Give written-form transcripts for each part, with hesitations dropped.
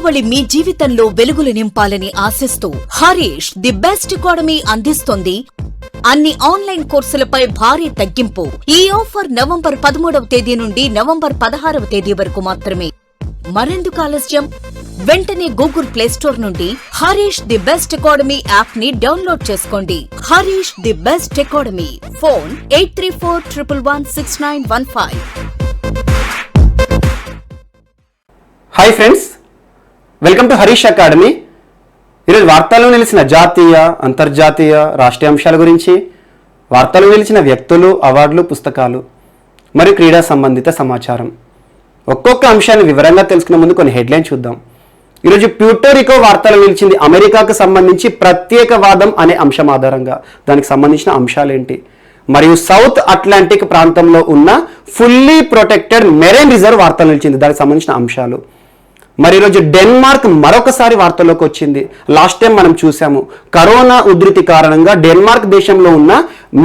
దీపావళి మీ జీవితంలో వెలుగులు నింపాలని ఆశిస్తూ హరీష్ ది బెస్ట్ అకాడమీ అందిస్తోంది అన్ని ఆన్లైన్ కోర్సులపై భారీ తగ్గింపు. ఈ ఆఫర్ నవంబర్ 13వ తేదీ నుండి నవంబర్ 16వ తేదీ వరకు మాత్రమే. మరెందుకు ఆలస్యం? వెంటనే గూగుల్ ప్లే స్టోర్ నుండి Harish the best academy app ని డౌన్లోడ్ చేసుకోండి. Harish the best academy. Phone 8341116915. Hi friends, welcome to Harish academy. ఈరోజు వార్తల్లో నిలిచిన జాతీయ, అంతర్జాతీయ, రాష్ట్రీయ అంశాల గురించి, వార్తల్లో నిలిచిన వ్యక్తులు, అవార్డులు, పుస్తకాలు మరియు క్రీడా సంబంధిత సమాచారం, ఒక్కొక్క అంశాన్ని వివరంగా తెలుసుకునే ముందు కొన్ని హెడ్లైన్ చూద్దాం. ఈరోజు ప్యూర్టోరికో వార్తలు నిలిచింది అమెరికాకు సంబంధించి ప్రత్యేకవాదం అనే అంశం ఆధారంగా. దానికి సంబంధించిన అంశాలేంటి? మరియు సౌత్ అట్లాంటిక్ ప్రాంతంలో ఉన్న ఫుల్లీ ప్రొటెక్టెడ్ మెరైన్ రిజర్వ్ వార్తలు నిలిచింది. దానికి సంబంధించిన అంశాలు. మరి ఈరోజు డెన్మార్క్ మరొకసారి వార్తల్లోకి వచ్చింది. లాస్ట్ టైం మనం చూసాము, కరోనా ఉధృతి కారణంగా డెన్మార్క్ దేశంలో ఉన్న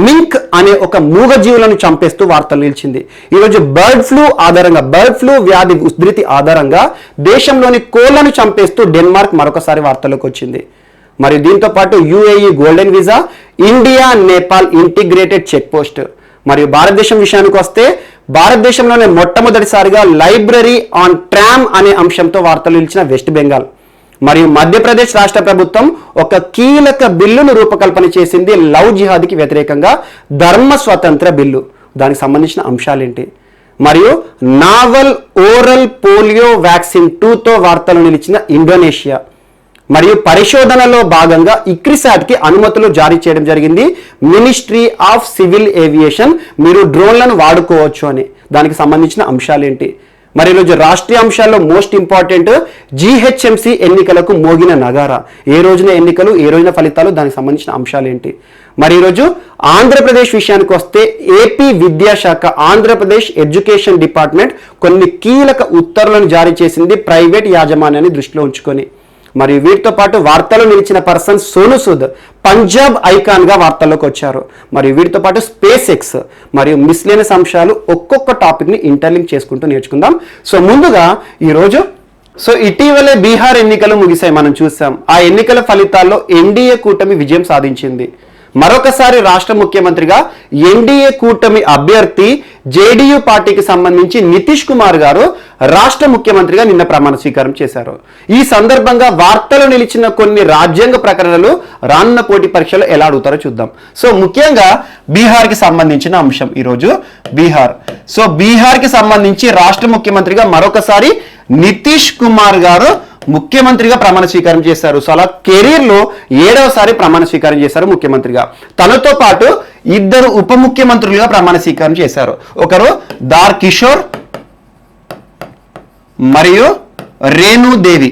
మింక్ అనే ఒక మూగజీవులను చంపేస్తూ వార్తలు నిలిచింది. ఈరోజు బర్డ్ ఫ్లూ వ్యాధి ఉధృతి ఆధారంగా దేశంలోని కోళ్లను చంపేస్తూ డెన్మార్క్ మరొకసారి వార్తల్లోకి వచ్చింది. మరియు దీంతో పాటు UAE golden visa, India Nepal integrated check post. మరియు భారతదేశం విషయానికి వస్తే భారతదేశంలోనే మొట్టమొదటిసారిగా లైబ్రరీ ఆన్ ట్రామ్ అనే అంశంతో వార్తలు నిలిచిన వెస్ట్ బెంగాల్. మరియు మధ్యప్రదేశ్ రాష్ట్ర ప్రభుత్వం ఒక కీలక బిల్లును రూపకల్పన చేసింది లవ్ జిహాద్కి వ్యతిరేకంగా, ధర్మ స్వతంత్ర బిల్లు. దానికి సంబంధించిన అంశాలేంటి? మరియు నావల్ ఓరల్ పోలియో వ్యాక్సిన్ 2తో వార్తలు నిలిచిన ఇండోనేషియా. మరియు పరిశోధనలో భాగంగా ఇక్రిసాట్కి అనుమతులు జారీ చేయడం జరిగింది. మినిస్ట్రీ ఆఫ్ సివిల్ ఏవియేషన్ మీరు డ్రోన్లను వాడుకోవచ్చు అని. దానికి సంబంధించిన అంశాలేంటి? మరి ఈరోజు రాష్ట్రీయ అంశాల్లో మోస్ట్ ఇంపార్టెంట్ జీహెచ్ఎంసీ ఎన్నికలకు మోగిన నగారా. ఏ రోజున ఎన్నికలు, ఏ రోజున ఫలితాలు, దానికి సంబంధించిన అంశాలేంటి? మరి ఈరోజు ఆంధ్రప్రదేశ్ విషయానికి వస్తే ఏపీ విద్యాశాఖ, ఆంధ్రప్రదేశ్ ఎడ్యుకేషన్ డిపార్ట్మెంట్ కొన్ని కీలక ఉత్తర్వులను జారీ చేసింది ప్రైవేట్ యాజమాన్యాన్ని దృష్టిలో ఉంచుకొని. మరియు వీటితో పాటు వార్తలు నిలిచిన పర్సన్ సోను సూద్ పంజాబ్ ఐకాన్ గా వార్తల్లోకి వచ్చారు. మరియు వీటితో పాటు స్పేస్ ఎక్స్ మరియు మిస్లేనియస్ అంశాలు ఒక్కొక్క టాపిక్ ని ఇంటర్లింక్ చేసుకుంటూ నేర్చుకుందాం. సో ముందుగా ఈరోజు ఇటీవలే బీహార్ ఎన్నికలు ముగిశాయి, మనం చూసాం. ఆ ఎన్నికల ఫలితాల్లో ఎన్డీఏ కూటమి విజయం సాధించింది. మరొకసారి రాష్ట్ర ముఖ్యమంత్రిగా ఎన్డీఏ కూటమి అభ్యర్థి జేడీయూ పార్టీకి సంబంధించి నితీష్ కుమార్ గారు రాష్ట్ర ముఖ్యమంత్రిగా నిన్న ప్రమాణ స్వీకారం చేశారు. ఈ సందర్భంగా వార్తలు నిలిచిన కొన్ని రాజ్యాంగ ప్రకటనలు రానున్న పోటీ పరీక్షలో ఎలా అడుగుతారో చూద్దాం. సో ముఖ్యంగా బీహార్కి సంబంధించిన అంశం ఈరోజు బీహార్కి సంబంధించి రాష్ట్ర ముఖ్యమంత్రిగా మరొకసారి నితీష్ కుమార్ గారు ముఖ్యమంత్రిగా ప్రమాణ స్వీకారం చేశారు. సో అలా కెరీర్లో 7వసారి ప్రమాణ స్వీకారం చేశారు ముఖ్యమంత్రిగా. తనతో పాటు 2 ఉప ముఖ్యమంత్రులుగా ప్రమాణ స్వీకారం చేశారు. ఒకరు దార్ కిషోర్ మరియు రేణు దేవి.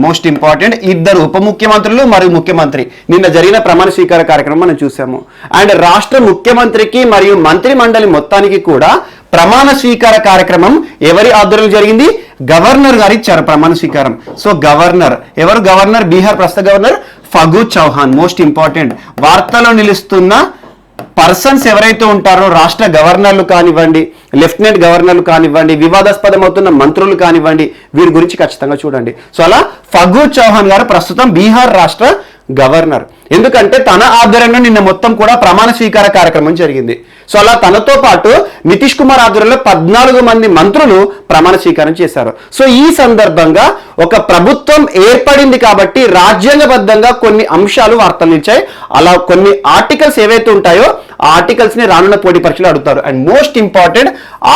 మోస్ట్ ఇంపార్టెంట్ 2 ఉప ముఖ్యమంత్రులు మరియు ముఖ్యమంత్రి. నిన్న జరిగిన ప్రమాణ స్వీకార కార్యక్రమం మనం చూసాము. అండ్ రాష్ట్ర ముఖ్యమంత్రికి మరియు మంత్రి మండలి మొత్తానికి కూడా ప్రమాణ స్వీకార కార్యక్రమం ఎవరి ఆధ్వర్యంలో జరిగింది? గవర్నర్ గారు ఇచ్చారు ప్రమాణ స్వీకారం. సో ఎవరు గవర్నర్? బీహార్ ప్రస్తుత governor Phagu Chauhan. Most important వార్తలో నిలుస్తున్న పర్సన్స్ ఎవరైతే ఉంటారో, రాష్ట్ర గవర్నర్లు కానివ్వండి, లెఫ్టినెంట్ గవర్నర్లు కానివ్వండి, వివాదాస్పదం అవుతున్న మంత్రులు కానివ్వండి, వీరి గురించి ఖచ్చితంగా చూడండి. సో అలా ఫగు చౌహాన్ గారు ప్రస్తుతం బీహార్ రాష్ట్ర గవర్నర్. ఎందుకంటే తన ఆధ్వర్యంలో నిన్న మొత్తం కూడా ప్రమాణ స్వీకార కార్యక్రమం జరిగింది. సో అలా తనతో పాటు నితీష్ కుమార్ ఆధ్వర్యంలో 14 మంది మంత్రులు ప్రమాణ స్వీకారం చేశారు. సో ఈ సందర్భంగా ఒక ప్రభుత్వం ఏర్పడింది కాబట్టి రాజ్యాంగబద్ధంగా కొన్ని అంశాలు వార్తలు నిలిచాయి. అలా కొన్ని ఆర్టికల్స్ ఏవైతే ఉంటాయో ఆ ఆర్టికల్స్ ని రానున్న పోటీ పరీక్షలు అడుగుతారు. అండ్ మోస్ట్ ఇంపార్టెంట్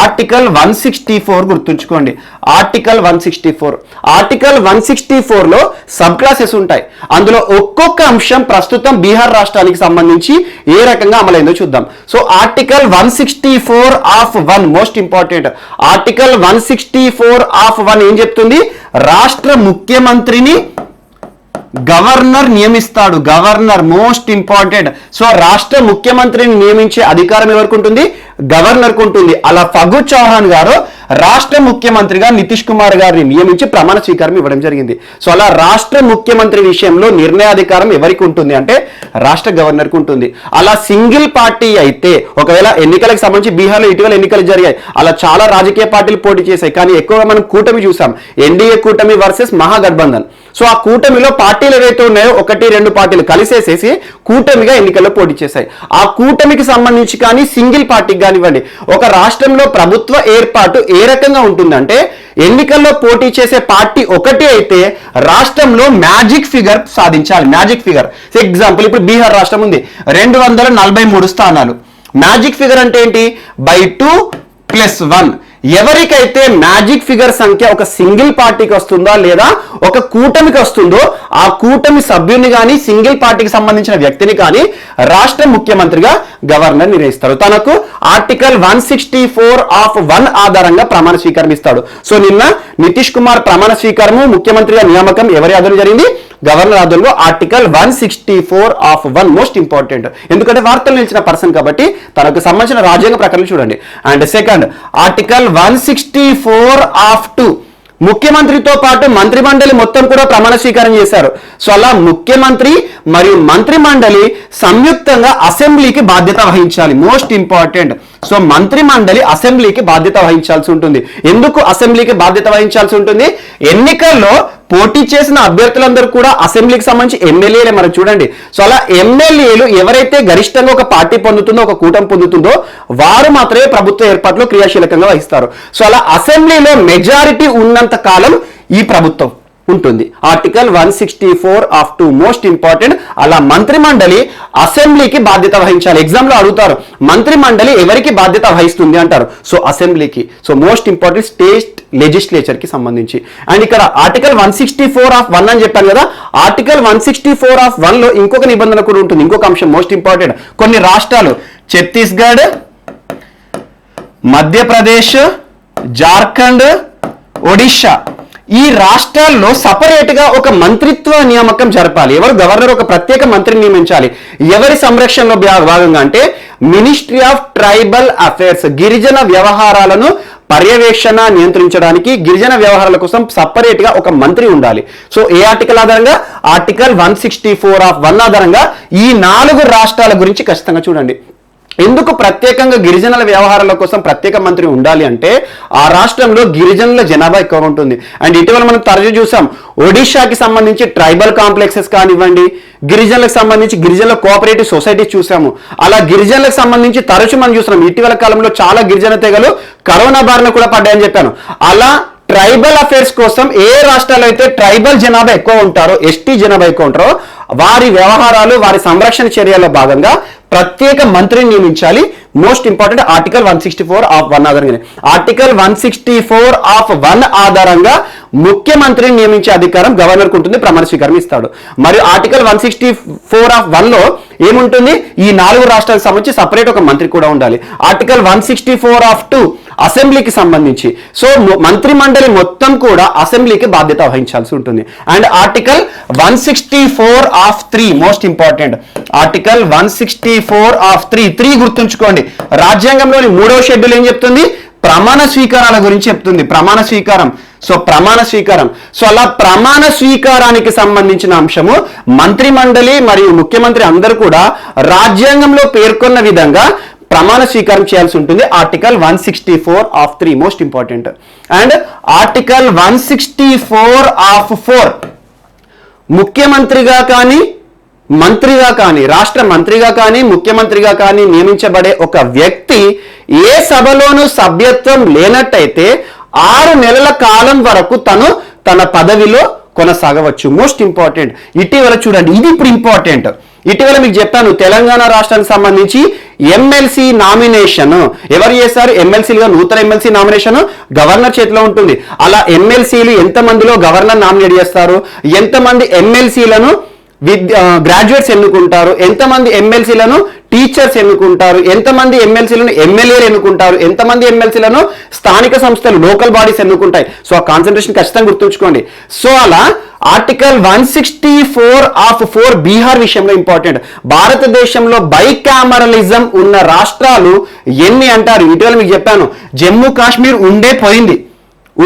ఆర్టికల్ 164 గుర్తుంచుకోండి. ఆర్టికల్ 164 లో సబ్ క్లాసెస్ ఉంటాయి. అందులో ఒక్కొక్క అంశం ప్రస్తుతం బీహార్ రాష్ట్రానికి సంబంధించి ఏ రకంగా అమలైందో చూద్దాం. So article 164(1) most important. Article 164(1) ఏం చెప్తుంది? రాష్ట్ర ముఖ్యమంత్రిని గవర్నర్ నియమిస్తాడు. Governor most important. సో రాష్ట్ర ముఖ్యమంత్రిని నియమించే అధికారం ఎవరికి ఉంటుంది? గవర్నర్కు ఉంటుంది. అలా ఫగు చౌహాన్ గారు రాష్ట్ర ముఖ్యమంత్రిగా నితీష్ కుమార్ గారిని నియమించి ప్రమాణ స్వీకారం ఇవ్వడం జరిగింది. సో అలా రాష్ట్ర ముఖ్యమంత్రి విషయంలో నిర్ణయాధికారం ఎవరికి ఉంటుంది అంటే రాష్ట్ర గవర్నర్కు ఉంటుంది. అలా సింగిల్ పార్టీ అయితే, ఒకవేళ ఎన్నికలకు సంబంధించి బీహార్లో ఇటీవల ఎన్నికలు జరిగాయి, అలా చాలా రాజకీయ పార్టీలు పోటీ చేశాయి. కానీ ఎక్కువగా మనం కూటమి చూసాం, ఎన్డీఏ కూటమి వర్సెస్ మహాగఠబంధన్. సో ఆ కూటమిలో పార్టీలు ఏవైతే ఉన్నాయో 1-2 పార్టీలు కలిసేసేసి కూటమిగా ఎన్నికల్లో పోటీ చేశాయి. ఆ కూటమికి సంబంధించి కానీ సింగిల్ పార్టీకి కానివ్వండి, ఒక రాష్ట్రంలో ప్రభుత్వ ఏర్పాటు ఏ రకంగా ఉంటుందంటే ఎన్నికల్లో పోటీ చేసే పార్టీ ఒకటి అయితే రాష్ట్రంలో మ్యాజిక్ ఫిగర్ సాధించాలి. మ్యాజిక్ ఫిగర్ ఎగ్జాంపుల్, ఇప్పుడు బీహార్ రాష్ట్రం ఉంది, 243 స్థానాలు. మ్యాజిక్ ఫిగర్ అంటే ఏంటి? by 2 + 1. ఎవరికైతే మ్యాజిక్ ఫిగర్ సంఖ్య ఒక సింగిల్ పార్టీకి వస్తుందా లేదా ఒక కూటమికి వస్తుందో ఆ కూటమి సభ్యుని కానీ సింగిల్ పార్టీకి సంబంధించిన వ్యక్తిని కానీ రాష్ట్ర ముఖ్యమంత్రిగా గవర్నర్ నిర్ణయిస్తారు. తనకు ఆర్టికల్ 164(1) ఆధారంగా ప్రమాణ స్వీకారం ఇస్తాడు. సో నిన్న నితీష్ కుమార్ ప్రమాణ స్వీకారము, ముఖ్యమంత్రిగా నియామకం ఎవరి ఆధ్వర్యంలో జరిగింది? గవర్నర్ ఆధ్వర్యంలో. ఆర్టికల్ 164(1) మోస్ట్ ఇంపార్టెంట్, ఎందుకంటే వార్తలు నిలిచిన పర్సన్ కాబట్టి తనకు సంబంధించిన రాజ్యాంగ ప్రకారం చూడండి. అండ్ సెకండ్, ఆర్టికల్ 164(2) ముఖ్యమంత్రితో పాటు మంత్రి మండలి మొత్తం కూడా ప్రమాణ స్వీకారం చేశారు. సో అలా ముఖ్యమంత్రి మరియు మంత్రి మండలి సంయుక్తంగా అసెంబ్లీకి బాధ్యత వహించాలి. Most important. సో మంత్రి మండలి అసెంబ్లీకి బాధ్యత వహించాల్సి ఉంటుంది. ఎందుకు అసెంబ్లీకి బాధ్యత వహించాల్సి ఉంటుంది? ఎన్నికల్లో పోటీ చేసిన అభ్యర్థులందరూ కూడా అసెంబ్లీకి సంబంధించి ఎమ్మెల్యేలే. మనం చూడండి, సో అలా ఎమ్మెల్యేలు ఎవరైతే గరిష్టంగా ఒక పార్టీ పొందుతుందో, ఒక కూటమి పొందుతుందో వారు మాత్రమే ప్రభుత్వ ఏర్పాటులో క్రియాశీలకంగా వహిస్తారు. సో అలా అసెంబ్లీలో మెజారిటీ ఉన్నంత కాలం ఈ ప్రభుత్వం ఉంటుంది. Article 164(2) most important. అలా మంత్రి మండలి అసెంబ్లీకి బాధ్యత వహించాలి. ఎగ్జామ్ లో అడుగుతారు, మంత్రి మండలి ఎవరికి బాధ్యత వహిస్తుంది అంటారు. సో అసెంబ్లీకి. So most important state legislature కి సంబంధించి. అండ్ ఇక్కడ ఆర్టికల్ 164(1) అని చెప్పాను కదా, ఆర్టికల్ 164(1) లో ఇంకొక నిబంధన కూడా ఉంటుంది, ఇంకొక అంశం మోస్ట్ ఇంపార్టెంట్. కొన్ని రాష్ట్రాలు ఛత్తీస్గఢ్, మధ్యప్రదేశ్, జార్ఖండ్, ఒడిషా, ఈ రాష్ట్రాల్లో సపరేట్ గా ఒక మంత్రిత్వ నియామకం జరపాలి. ఎవరు? గవర్నర్ ఒక ప్రత్యేక మంత్రిని నియమించాలి. ఎవరి సంరక్షణలో భాగంగా అంటే మినిస్ట్రీ ఆఫ్ ట్రైబల్ అఫైర్స్, గిరిజన వ్యవహారాలను పర్యవేక్షణ నియంత్రించడానికి గిరిజన వ్యవహారాల కోసం సపరేట్ గా ఒక మంత్రి ఉండాలి. సో ఏ ఆర్టికల్ ఆధారంగా? ఆర్టికల్ 164(1) ఆధారంగా ఈ 4 రాష్ట్రాల గురించి ఖచ్చితంగా చూడండి. ఎందుకు ప్రత్యేకంగా గిరిజనుల వ్యవహారాల కోసం ప్రత్యేక మంత్రి ఉండాలి అంటే ఆ రాష్ట్రంలో గిరిజనుల జనాభా ఎక్కువ ఉంటుంది. అండ్ ఇటీవల మనం తరచూ చూసాం, ఒడిషాకి సంబంధించి ట్రైబల్ కాంప్లెక్సెస్ కానివ్వండి, గిరిజనులకు సంబంధించి గిరిజనుల కోఆపరేటివ్ సొసైటీస్ చూసాము. అలా గిరిజనులకు సంబంధించి తరచూ మనం చూస్తున్నాం. ఇటీవల కాలంలో చాలా గిరిజన తెగలు కరోనా బారిన కూడా పడ్డాయని చెప్పాను. అలా ట్రైబల్ అఫైర్స్ కోసం ఏ రాష్ట్రాల్లో అయితే ట్రైబల్ జనాభా ఎక్కువ ఉంటారో, ఎస్టీ జనాభా ఎక్కువ ఉంటారో వారి వ్యవహారాలు, వారి సంరక్షణ చర్యల్లో భాగంగా ప్రత్యేక మంత్రిని నియమించాలి. మోస్ట్ ఇంపార్టెంట్ ఆర్టికల్ 164(1) ఆధారంగా. ఆర్టికల్ 164(1) ఆధారంగా ముఖ్యమంత్రిని నియమించే అధికారం గవర్నర్కు ఉంటుంది, ప్రమాణ స్వీకారం ఇస్తాడు. మరియు ఆర్టికల్ 164(1) లో ఏముంటుంది? ఈ 4 రాష్ట్రాలకు సంబంధించి సపరేట్ ఒక మంత్రి కూడా ఉండాలి. ఆర్టికల్ 164(2) అసెంబ్లీకి సంబంధించి. సో మంత్రి మండలి మొత్తం కూడా అసెంబ్లీకి బాధ్యత వహించాల్సి ఉంటుంది. And article 164(3) most important. Article 164(3) గుర్తుంచుకోండి. రాజ్యాంగంలోని 3వ షెడ్యూల్ ఏం చెప్తుంది? ప్రమాణ స్వీకారాల గురించి చెప్తుంది. ప్రమాణ స్వీకారం. సో ప్రమాణ స్వీకారం. సో అలా ప్రమాణ స్వీకారానికి సంబంధించిన అంశము మంత్రి మండలి మరియు ముఖ్యమంత్రి అందరూ కూడా రాజ్యాంగంలో పేర్కొన్న విధంగా ప్రమాణ స్వీకారం చేయాల్సి ఉంటుంది. Article 164(3) most important. And article 164(4) ముఖ్యమంత్రిగా కానీ మంత్రిగా కానీ, రాష్ట్ర మంత్రిగా కానీ ముఖ్యమంత్రిగా కానీ నియమించబడే ఒక వ్యక్తి ఏ సభలోనూ సభ్యత్వం లేనట్టయితే 6 నెలల కాలం వరకు తన పదవిలో కొనసాగవచ్చు. Most important. ఇటీవల చూడండి, ఇది ఇప్పుడు ఇంపార్టెంట్. ఇటీవల మీకు చెప్పాను, తెలంగాణ రాష్ట్రానికి సంబంధించి ఎమ్మెల్సీ నామినేషన్ ఎవరు చేశారు? ఎమ్మెల్సీలుగా నూతన ఎమ్మెల్సీ నామినేషన్ గవర్నర్ చేతిలో ఉంటుంది. అలా ఎమ్మెల్సీలు ఎంతమందిలో గవర్నర్ నామినేట్ చేస్తారు, ఎంతమంది ఎమ్మెల్సీలను గ్రాడ్యుయేట్స్ ఎన్నుకుంటారు, ఎంతమంది ఎమ్మెల్సీలను టీచర్స్ ఎన్నుకుంటారు, ఎంతమంది ఎమ్మెల్సీలను ఎమ్మెల్యేలు ఎన్నుకుంటారు, ఎంతమంది ఎమ్మెల్సీలను స్థానిక సంస్థలు లోకల్ బాడీస్ ఎన్నుకుంటాయి. సో ఆ కాన్సన్ట్రేషన్ ఖచ్చితంగా గుర్తుంచుకోండి. సో అలా ఆర్టికల్ 164 ఆఫ్ 4 బీహార్ విషయంలో ఇంపార్టెంట్. భారతదేశంలో బైకామరలిజం ఉన్న రాష్ట్రాలు ఎన్ని అంటారు? ఇటీవల మీకు చెప్పాను, జమ్మూ కాశ్మీర్ ఉండే పోయింది.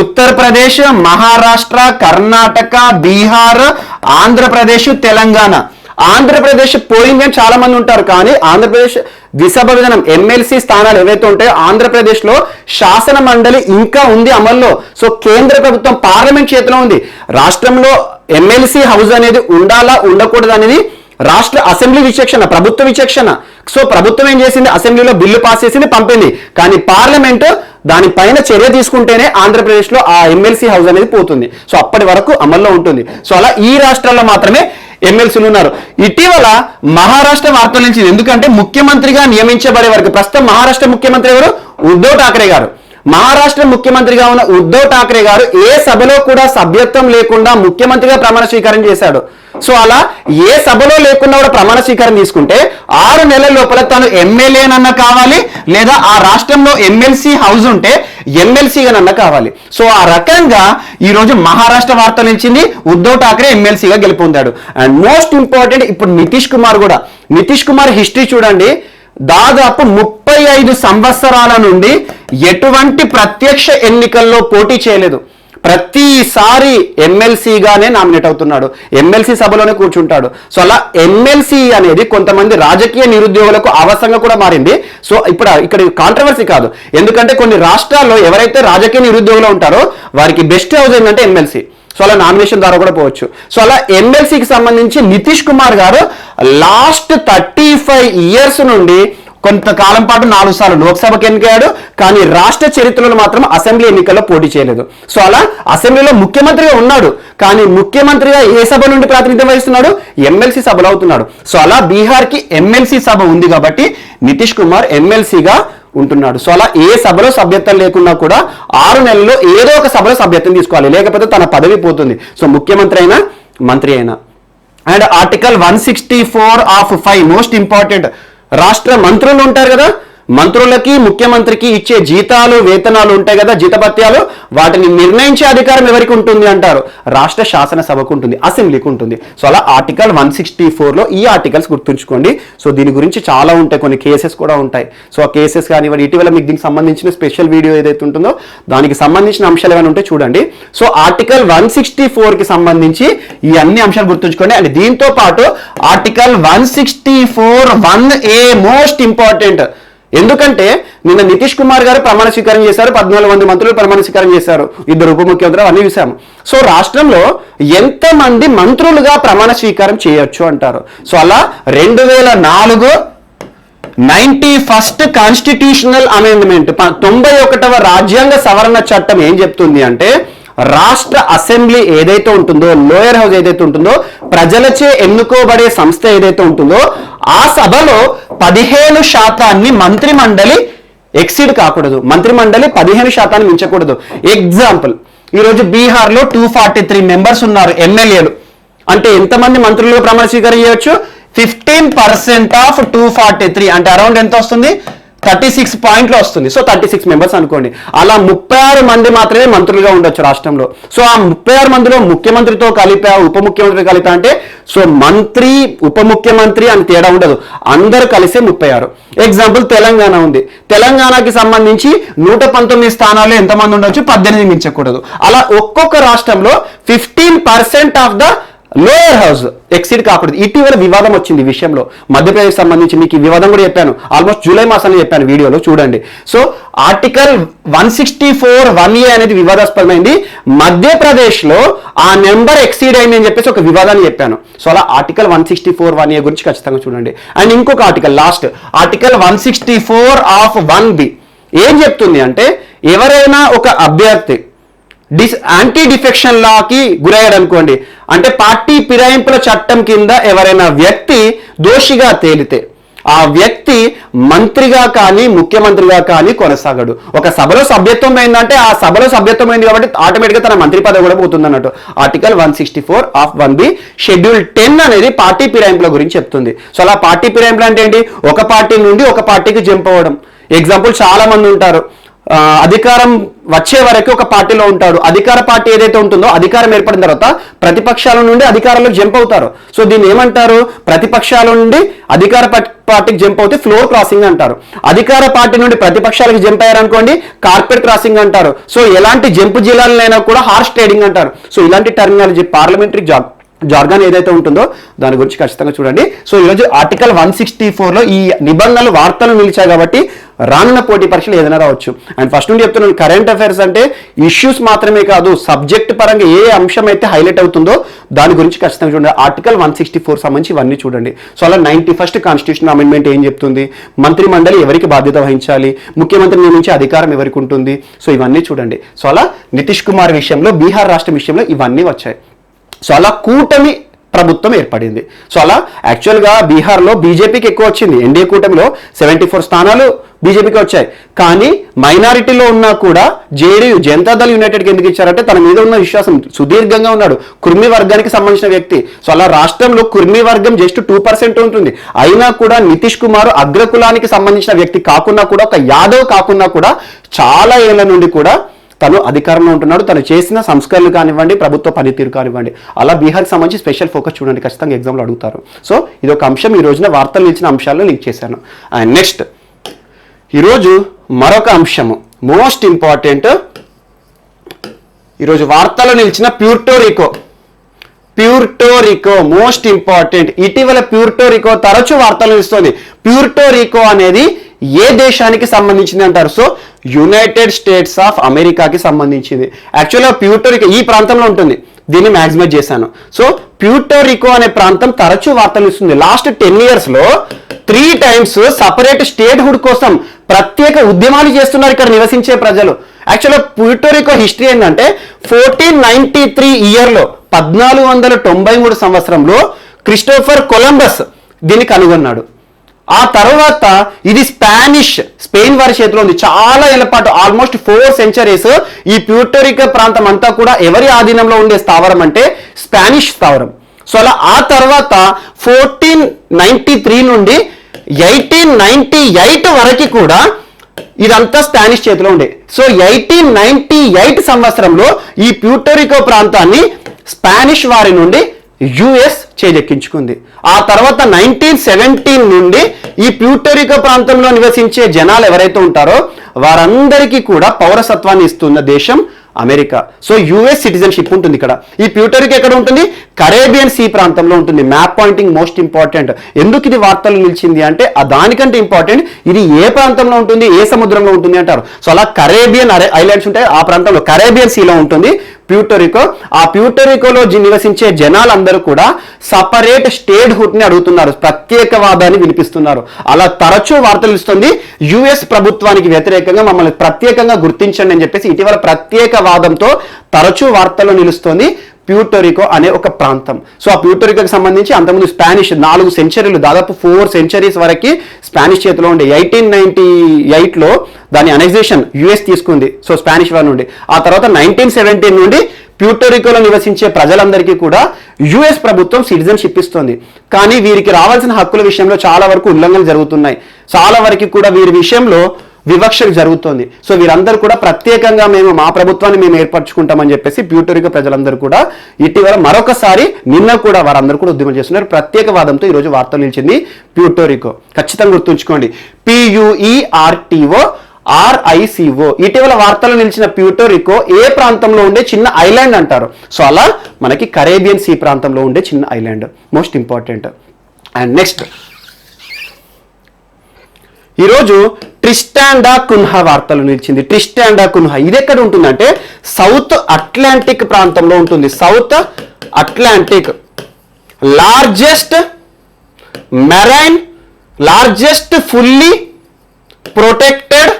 ఉత్తరప్రదేశ్, మహారాష్ట్ర, కర్ణాటక, బీహార్, ఆంధ్రప్రదేశ్, తెలంగాణ. ఆంధ్రప్రదేశ్ పోయింది అని చాలా మంది ఉంటారు, కానీ ఆంధ్రప్రదేశ్ ద్విసభ విధానం ఎమ్మెల్సీ స్థానాలు ఏవైతే ఉంటాయో ఆంధ్రప్రదేశ్ లో శాసన మండలి ఇంకా ఉంది అమల్లో. సో కేంద్ర ప్రభుత్వం పార్లమెంట్ చేతిలో ఉంది. రాష్ట్రంలో ఎమ్మెల్సీ హౌస్ అనేది ఉండాలా ఉండకూడదు అనేది రాష్ట్ర అసెంబ్లీ విచక్షణ, ప్రభుత్వ విచక్షణ. సో ప్రభుత్వం ఏం చేసింది, అసెంబ్లీలో బిల్లు పాస్ చేసింది, పంపింది. కానీ పార్లమెంట్ దానిపైన చర్య తీసుకుంటేనే ఆంధ్రప్రదేశ్లో ఆ ఎమ్మెల్సీ హౌస్ అనేది పోతుంది. సో అప్పటి వరకు అమల్లో ఉంటుంది. సో అలా ఈ రాష్ట్రాల్లో మాత్రమే ఎమ్మెల్సీలు ఉన్నారు. ఇటీవల మహారాష్ట్ర వార్తల నుంచి, ఎందుకంటే ముఖ్యమంత్రిగా నియమించబడే వరకు ప్రస్తుతం మహారాష్ట్ర ముఖ్యమంత్రి ఎవరు? ఉద్ధవ్ ఠాక్రే గారు. మహారాష్ట్ర ముఖ్యమంత్రిగా ఉన్న ఉద్ధవ్ ఠాక్రే గారు ఏ సభలో కూడా సభ్యత్వం లేకుండా ముఖ్యమంత్రిగా ప్రమాణ స్వీకారం చేశాడు. సో అలా ఏ సభలో లేకుండా కూడా ప్రమాణ స్వీకారం తీసుకుంటే 6 నెలల లోపల తను ఎమ్మెల్యేనన్నా కావాలి, లేదా ఆ రాష్ట్రంలో ఎమ్మెల్సీ హౌస్ ఉంటే ఎమ్మెల్సీగానన్నా కావాలి. సో ఆ రకంగా ఈ రోజు మహారాష్ట్ర వార్తలు నిలిచింది, ఉద్ధవ్ ఠాక్రే ఎమ్మెల్సీగా గెలుపొందాడు. అండ్ మోస్ట్ ఇంపార్టెంట్, ఇప్పుడు నితీష్ కుమార్ కూడా. నితీష్ కుమార్ హిస్టరీ చూడండి, దాదాపు 35 సంవత్సరాల నుండి ఎటువంటి ప్రత్యక్ష ఎన్నికల్లో పోటీ చేయలేదు. ప్రతిసారి ఎమ్మెల్సీగానే నామినేట్ అవుతున్నాడు, ఎమ్మెల్సీ సభలోనే కూర్చుంటాడు. సో అలా ఎమ్మెల్సీ అనేది కొంతమంది రాజకీయ నిరుద్యోగులకు అవసరంగా కూడా మారింది. సో ఇక్కడ కాంట్రవర్సీ కాదు, ఎందుకంటే కొన్ని రాష్ట్రాల్లో ఎవరైతే రాజకీయ నిరుద్యోగులు ఉంటారో వారికి బెస్ట్ హౌస్ ఏంటంటే ఎమ్మెల్సీ. సో అలా నామినేషన్ ద్వారా కూడా పోవచ్చు. సో అలా ఎమ్మెల్సీకి సంబంధించి నితీష్ కుమార్ గారు లాస్ట్ 35 ఇయర్స్ నుండి కొంతకాలం పాటు 4 సార్లు లోక్సభకి ఎన్నికయ్యాడు, కానీ రాష్ట్ర చరిత్రలో మాత్రం అసెంబ్లీ ఎన్నికల్లో పోటీ చేయలేదు. సో అలా అసెంబ్లీలో ముఖ్యమంత్రిగా ఉన్నాడు, కానీ ముఖ్యమంత్రిగా ఏ సభ నుండి ప్రాతినిధ్యం వహిస్తున్నాడు? ఎమ్మెల్సీ సభలో అవుతున్నాడు. సో అలా బీహార్కి ఎమ్మెల్సీ సభ ఉంది కాబట్టి నితీష్ కుమార్ ఎమ్మెల్సీగా ఉంటున్నాడు. సో అలా ఏ సభలో సభ్యత్వం లేకున్నా కూడా 6 నెలల్లో ఏదో ఒక సభలో సభ్యత్వం తీసుకోవాలి, లేకపోతే తన పదవి పోతుంది. సో ముఖ్యమంత్రి అయినా మంత్రి అయినా. And article 164 of 5 most important, రాష్ట్ర మంత్రులు ఉంటారు కదా, మంత్రులకి ముఖ్యమంత్రికి ఇచ్చే జీతాలు వేతనాలు ఉంటాయి కదా, జీతభత్యాలు, వాటిని నిర్ణయించే అధికారం ఎవరికి ఉంటుంది అంటారు? రాష్ట్ర శాసనసభకు ఉంటుంది, అసెంబ్లీకి ఉంటుంది. సో అలా ఆర్టికల్ 164లో ఈ ఆర్టికల్స్ గుర్తుంచుకోండి. సో దీని గురించి చాలా ఉంటాయి, కొన్ని కేసెస్ కూడా ఉంటాయి. సో ఆ కేసెస్ కానీ ఇటీవల మీకు దీనికి సంబంధించిన స్పెషల్ వీడియో ఏదైతే ఉంటుందో దానికి సంబంధించిన అంశాలు ఏమైనా ఉంటే చూడండి. సో ఆర్టికల్ 164కి సంబంధించి ఈ అన్ని అంశాలు గుర్తుంచుకోండి. అండ్ దీంతో పాటు ఆర్టికల్ 164(1)A మోస్ట్ ఇంపార్టెంట్. ఎందుకంటే నిన్న నితీష్ కుమార్ గారు ప్రమాణ స్వీకారం చేశారు, 14 మంది మంత్రులు ప్రమాణ స్వీకారం చేశారు, 2 ఉప ముఖ్యమంత్రులు, అన్ని చూసాము. సో రాష్ట్రంలో ఎంతమంది మంత్రులుగా ప్రమాణ స్వీకారం చేయొచ్చు అంటారు? సో అలా 2004 91st కాన్స్టిట్యూషనల్ అమెండ్మెంట్ 91వ రాజ్యాంగ సవరణ చట్టం ఏం చెప్తుంది అంటే, రాష్ట్ర అసెంబ్లీ ఏదైతే ఉంటుందో, లోయర్ హౌస్ ఏదైతే ఉంటుందో, ప్రజలచే ఎన్నుకోబడే సంస్థ ఏదైతే ఉంటుందో ఆ సభలో 15% మంత్రి మండలి ఎక్సీడ్ కాకూడదు, మంత్రి మండలి 15% మించకూడదు. ఎగ్జాంపుల్, ఈరోజు బీహార్లో 243 మెంబర్స్ ఉన్నారు ఎమ్మెల్యేలు. అంటే ఎంతమంది మంత్రులుగా ప్రమాణ స్వీకారం చేయొచ్చు? 15% ఆఫ్ 243 అంటే అరౌండ్ ఎంత వస్తుంది? 36 పాయింట్లు వస్తుంది. సో 36 మెంబర్స్ అనుకోండి. అలా 36 మంది మాత్రమే మంత్రులుగా ఉండొచ్చు రాష్ట్రంలో. సో ఆ 36 మందిలో ముఖ్యమంత్రితో కలిపా, ఉప ముఖ్యమంత్రి కలిపా అంటే సో మంత్రి ఉప ముఖ్యమంత్రి అని తేడా ఉండదు, అందరూ కలిసే 36. ఎగ్జాంపుల్ తెలంగాణ ఉంది, తెలంగాణకి సంబంధించి 119 స్థానాల్లో ఎంతమంది ఉండొచ్చు? 18 మించకూడదు. అలా ఒక్కొక్క రాష్ట్రంలో 15% of the lower house exceed కాకూడదు. ఇటీవల వివాదం వచ్చింది ఈ విషయంలో, మధ్యప్రదేశ్ సంబంధించి మీకు ఈ వివాదం కూడా చెప్పాను, ఆల్మోస్ట్ జూలై మాసంలో చెప్పాను వీడియోలో చూడండి. సో ఆర్టికల్ 164(1)A అనేది వివాదాస్పదమైంది. మధ్యప్రదేశ్లో ఆ నెంబర్ ఎక్సీడ్ అయింది అని చెప్పేసి ఒక వివాదాన్ని చెప్పాను. సో అలా ఆర్టికల్ 164(1)A గురించి ఖచ్చితంగా చూడండి. అండ్ ఇంకొక article, last article 164 of 1B ఏం చెప్తుంది అంటే, ఎవరైనా ఒక అభ్యర్థి యాంటీ డిఫెక్షన్ లాకి గురయ్యాడు అనుకోండి, అంటే పార్టీ ఫిరాయింపుల చట్టం కింద ఎవరైనా వ్యక్తి దోషిగా తేలితే ఆ వ్యక్తి మంత్రిగా కానీ ముఖ్యమంత్రిగా కానీ కొనసాగడు. ఒక సభలో సభ్యత్వం అయిందంటే ఆ సభలో సభ్యత్వం అయింది కాబట్టి ఆటోమేటిక్గా తన మంత్రి పదవి కూడా పోతుంది అన్నట్టు. ఆర్టికల్ 164 ఆఫ్ 1B షెడ్యూల్ 10 అనేది పార్టీ ఫిరాయింపుల గురించి చెప్తుంది. సో అలా పార్టీ ఫిరాయింపులు అంటే ఏంటి? ఒక పార్టీ నుండి ఒక పార్టీకి జంప్ అవ్వడం. ఎగ్జాంపుల్, చాలా మంది ఉంటారు, అధికారం వచ్చే వరకు ఒక పార్టీలో ఉంటాడు. అధికార పార్టీ ఏదైతే ఉంటుందో అధికారం ఏర్పడిన తర్వాత ప్రతిపక్షాల నుండి అధికారంలోకి జంప్ అవుతారు. సో దీన్ని ఏమంటారు? ప్రతిపక్షాల నుండి అధికార పార్టీకి జంప్ అవుతే ఫ్లోర్ క్రాసింగ్ అంటారు. అధికార పార్టీ నుండి ప్రతిపక్షాలకు జంప్ అయ్యారనుకోండి కార్పెట్ క్రాసింగ్ అంటారు. సో ఎలాంటి జంపు జిల్లాలైనా కూడా హార్స్ ట్రేడింగ్ అంటారు. సో ఇలాంటి టర్మినాలజీ పార్లమెంటరీ జార్గాన్ ఏదైతే ఉంటుందో దాని గురించి ఖచ్చితంగా చూడండి. సో ఈరోజు ఆర్టికల్ 164లో ఈ నిబంధనలు వార్తలు నిలిచాయి కాబట్టి రానున్న పోటీ పరీక్షలు ఏదైనా రావచ్చు. అండ్ ఫస్ట్ నుండి చెప్తున్నాను, కరెంట్ అఫైర్స్ అంటే ఇష్యూస్ మాత్రమే కాదు, సబ్జెక్ట్ పరంగా ఏ అంశం అయితే హైలైట్ అవుతుందో దాని గురించి ఖచ్చితంగా చూడండి. ఆర్టికల్ 164 సంబంధించి ఇవన్నీ చూడండి. సో అలా 91st కాన్స్టిట్యూషన్ అమెండ్మెంట్ ఏం చెప్తుంది, మంత్రి మండలి ఎవరికి బాధ్యత వహించాలి, ముఖ్యమంత్రి నియమించే అధికారం ఎవరికి ఉంటుంది, సో ఇవన్నీ చూడండి. సో అలా నితీష్ కుమార్ విషయంలో, బీహార్ రాష్ట్రం విషయంలో ఇవన్నీ వచ్చాయి. సో అలా కూటమి ప్రభుత్వం ఏర్పడింది. సో అలా యాక్చువల్గా బీహార్లో బీజేపీకి ఎక్కువ వచ్చింది. ఎన్డీఏ కూటమిలో 74 స్థానాలు బీజేపీకి వచ్చాయి. కానీ మైనారిటీలో ఉన్నా కూడా జేడీయూ, జనతాదళ్ యునైటెడ్కి ఎందుకు ఇచ్చారంటే తన మీద ఉన్న విశ్వాసం, సుదీర్ఘంగా ఉన్నాడు, కుర్మి వర్గానికి సంబంధించిన వ్యక్తి. సో అలా రాష్ట్రంలో కుర్మి వర్గం జస్ట్ 2% ఉంటుంది. అయినా కూడా నితీష్ కుమార్ అగ్రకులానికి సంబంధించిన వ్యక్తి కాకుండా కూడా, ఒక యాదవ్ కాకుండా కూడా చాలా ఏళ్ల నుండి కూడా తను అధికారంలో ఉంటున్నాడు. తను చేసిన సంస్కరణలు కానివ్వండి, ప్రభుత్వ పనితీరు కానివ్వండి, అలా బీహార్కి సంబంధించి స్పెషల్ ఫోకస్ చూడండి, ఖచ్చితంగా ఎగ్జామ్లో అడుగుతారు. సో ఇది ఒక అంశం, ఈ రోజున వార్తలు ఇచ్చిన అంశాలను లింక్ చేశాను. అండ్ నెక్స్ట్ ఈరోజు మరొక అంశము మోస్ట్ ఇంపార్టెంట్, ఈరోజు వార్తల్లో నిలిచిన ప్యూర్టోరికో మోస్ట్ ఇంపార్టెంట్. ఇటీవల ప్యూర్టోరికో తరచూ వార్తలు నిలుస్తుంది. ప్యూర్టోరికో అనేది ఏ దేశానికి సంబంధించింది అంటారు? సో యునైటెడ్ స్టేట్స్ ఆఫ్ అమెరికాకి సంబంధించింది. యాక్చువల్గా ప్యూర్టోరికో ఈ ప్రాంతంలో ఉంటుంది, దీన్ని మ్యాక్సిమైజ్ చేశాను. సో ప్యూర్టోరికో అనే ప్రాంతం తరచూ వార్తలు ఇస్తుంది. Last 10 yearsలో 3 times separate state hood కోసం ప్రత్యేక ఉద్యమాలు చేస్తున్నారు ఇక్కడ నివసించే ప్రజలు. యాక్చువల్గా ప్యూర్టోరికో హిస్టరీ ఏంటంటే 1493 ఇయర్లో 1493 సంవత్సరంలో క్రిస్టోఫర్ కొలంబస్ దీన్ని కనుగొన్నాడు. ఆ తర్వాత ఇది స్పెయిన్ వారి చేతిలో ఉంది. చాలా ఏళ్ల పాటు ఆల్మోస్ట్ 4 centuries ఈ ప్యూర్టోరికో ప్రాంతం అంతా కూడా ఎవరి ఆధీనంలో ఉండే స్థావరం అంటే స్పానిష్ స్థావరం. సో అలా ఆ తర్వాత 1493 నుండి 1898 వరకు కూడా ఇదంతా స్పానిష్ చేతిలో ఉండే. సో 1898 సంవత్సరంలో ఈ ప్యూర్టోరికో ప్రాంతాన్ని స్పానిష్ వారి నుండి యుఎస్ చేజెక్కించుకుంది. ఆ తర్వాత 1917 నుండి ఈ ప్యూర్టోరికో ప్రాంతంలో నివసించే జనాలు ఎవరైతే ఉంటారో వారందరికీ కూడా పౌరసత్వాన్ని ఇస్తున్న దేశం అమెరికా. సో యుఎస్ సిటిజన్షిప్ ఉంటుంది ఇక్కడ. ఈ ప్యూర్టోరికో ఎక్కడ ఉంటుంది? కరేబియన్ సీ ప్రాంతంలో ఉంటుంది. Map pointing most important. ఎందుకు ఇది వార్తలు నిలిచింది అంటే దానికంటే ఇంపార్టెంట్ ఇది ఏ ప్రాంతంలో ఉంటుంది, ఏ సముద్రంలో ఉంటుంది అంటారు. సో అలా కరేబియన్ ఐలాండ్స్ ఉంటాయి, ఆ ప్రాంతంలో కరేబియన్ సీలో ఉంటుంది ప్యూర్టోరికో. ఆ ప్యూర్టోరికోలో నివసించే జనాలందరూ కూడా సపరేట్ స్టేట్ హుడ్ ని అడుగుతున్నారు, ప్రత్యేకవాదాన్ని వినిపిస్తున్నారు. అలా తరచూ వార్తలు ఇస్తుంది యుఎస్ ప్రభుత్వానికి వ్యతిరేకంగా మమ్మల్ని ప్రత్యేకంగా గుర్తించండి అని చెప్పేసి ఇటీవల ప్రత్యేకవాదంతో తరచూ వార్తల్లో నిలుస్తోంది ప్యూర్టోరికో అనే ఒక ప్రాంతం. సో ఆ ప్యూర్టోరికోకి సంబంధించి అంతకుముందు స్పానిష్ 4 centuries, దాదాపు 4 centuries వరకు స్పానిష్ చేతిలో ఉండే. 1898లో దాని అనెక్సేషన్ యుఎస్ తీసుకుంది, సో స్పానిష్ వారి నుండి. ఆ తర్వాత 1917 నుండి ప్యూర్టోరికోలో నివసించే ప్రజలందరికీ కూడా యుఎస్ ప్రభుత్వం సిటిజన్షిప్ ఇస్తుంది. కానీ వీరికి రావాల్సిన హక్కుల విషయంలో చాలా వరకు ఉల్లంఘనలు జరుగుతున్నాయి. చాలా వరకు కూడా వీరి విషయంలో వివక్ష జరుగుతోంది. సో వీరందరూ కూడా ప్రత్యేకంగా మా ప్రభుత్వాన్ని మేము ఏర్పరచుకుంటామని చెప్పేసి ప్యూర్టోరికో ప్రజలందరూ కూడా ఇటీవల మరొకసారి నిన్న కూడా వారందరూ కూడా ఉద్యమం చేస్తున్నారు. ప్రత్యేకవాదంతో ఈరోజు వార్తలు నిలిచింది ప్యూర్టోరికో. ఖచ్చితంగా గుర్తుంచుకోండి, PUERTORICO. ఇటీవల వార్తలు నిలిచిన ప్యూర్టోరికో ఏ ప్రాంతంలో ఉండే చిన్న ఐలాండ్ అంటారు? సో అలా మనకి కరేబియన్ సీ ప్రాంతంలో ఉండే చిన్న island, most important. And next ఈరోజు ట్రిస్టాన్ డా కున్హా వార్తలు నిలిచింది. ట్రిస్టాన్ డా కున్హా ఇది ఎక్కడ ఉంటుందంటే సౌత్ అట్లాంటిక్ ప్రాంతంలో ఉంటుంది. South Atlantic largest fully protected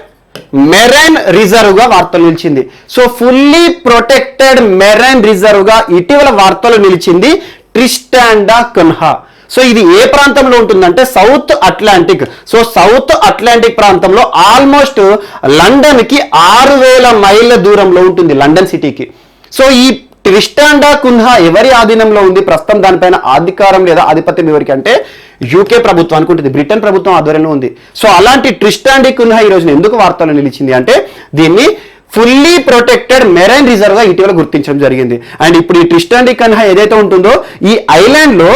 marine reserve గా వార్తలు నిలిచింది. So fully protected marine reserve గా ఇటీవల వార్తలు నిలిచింది ట్రిస్టాన్ డా కున్హా. సో ఇది ఏ ప్రాంతంలో ఉంటుందంటే south Atlantic. So south Atlantic ప్రాంతంలో ఆల్మోస్ట్ లండన్ కి 6000 మైళ్ళ దూరంలో ఉంటుంది, లండన్ సిటీకి. సో ఈ ట్రిస్టాండా కున్హా ఎవరి ఆధీనంలో ఉంది ప్రస్తుతం? దానిపైన అధికారం లేదా ఆధిపత్యం ఎవరికి అంటే యూకే ప్రభుత్వానికి ఉంటుంది, బ్రిటన్ ప్రభుత్వం ఆధ్వర్యంలో ఉంది. సో అలాంటి ట్రిస్టాండా కున్హా ఈ రోజున ఎందుకు వార్తల్లో నిలిచింది అంటే దీన్ని ఫుల్లీ ప్రొటెక్టెడ్ మెరైన్ రిజర్వ్ గా ఇటీవల గుర్తించడం జరిగింది. అండ్ ఇప్పుడు ఈ ట్రిస్టాండా కున్హా ఏదైతే ఉంటుందో ఈ ఐలాండ్ లో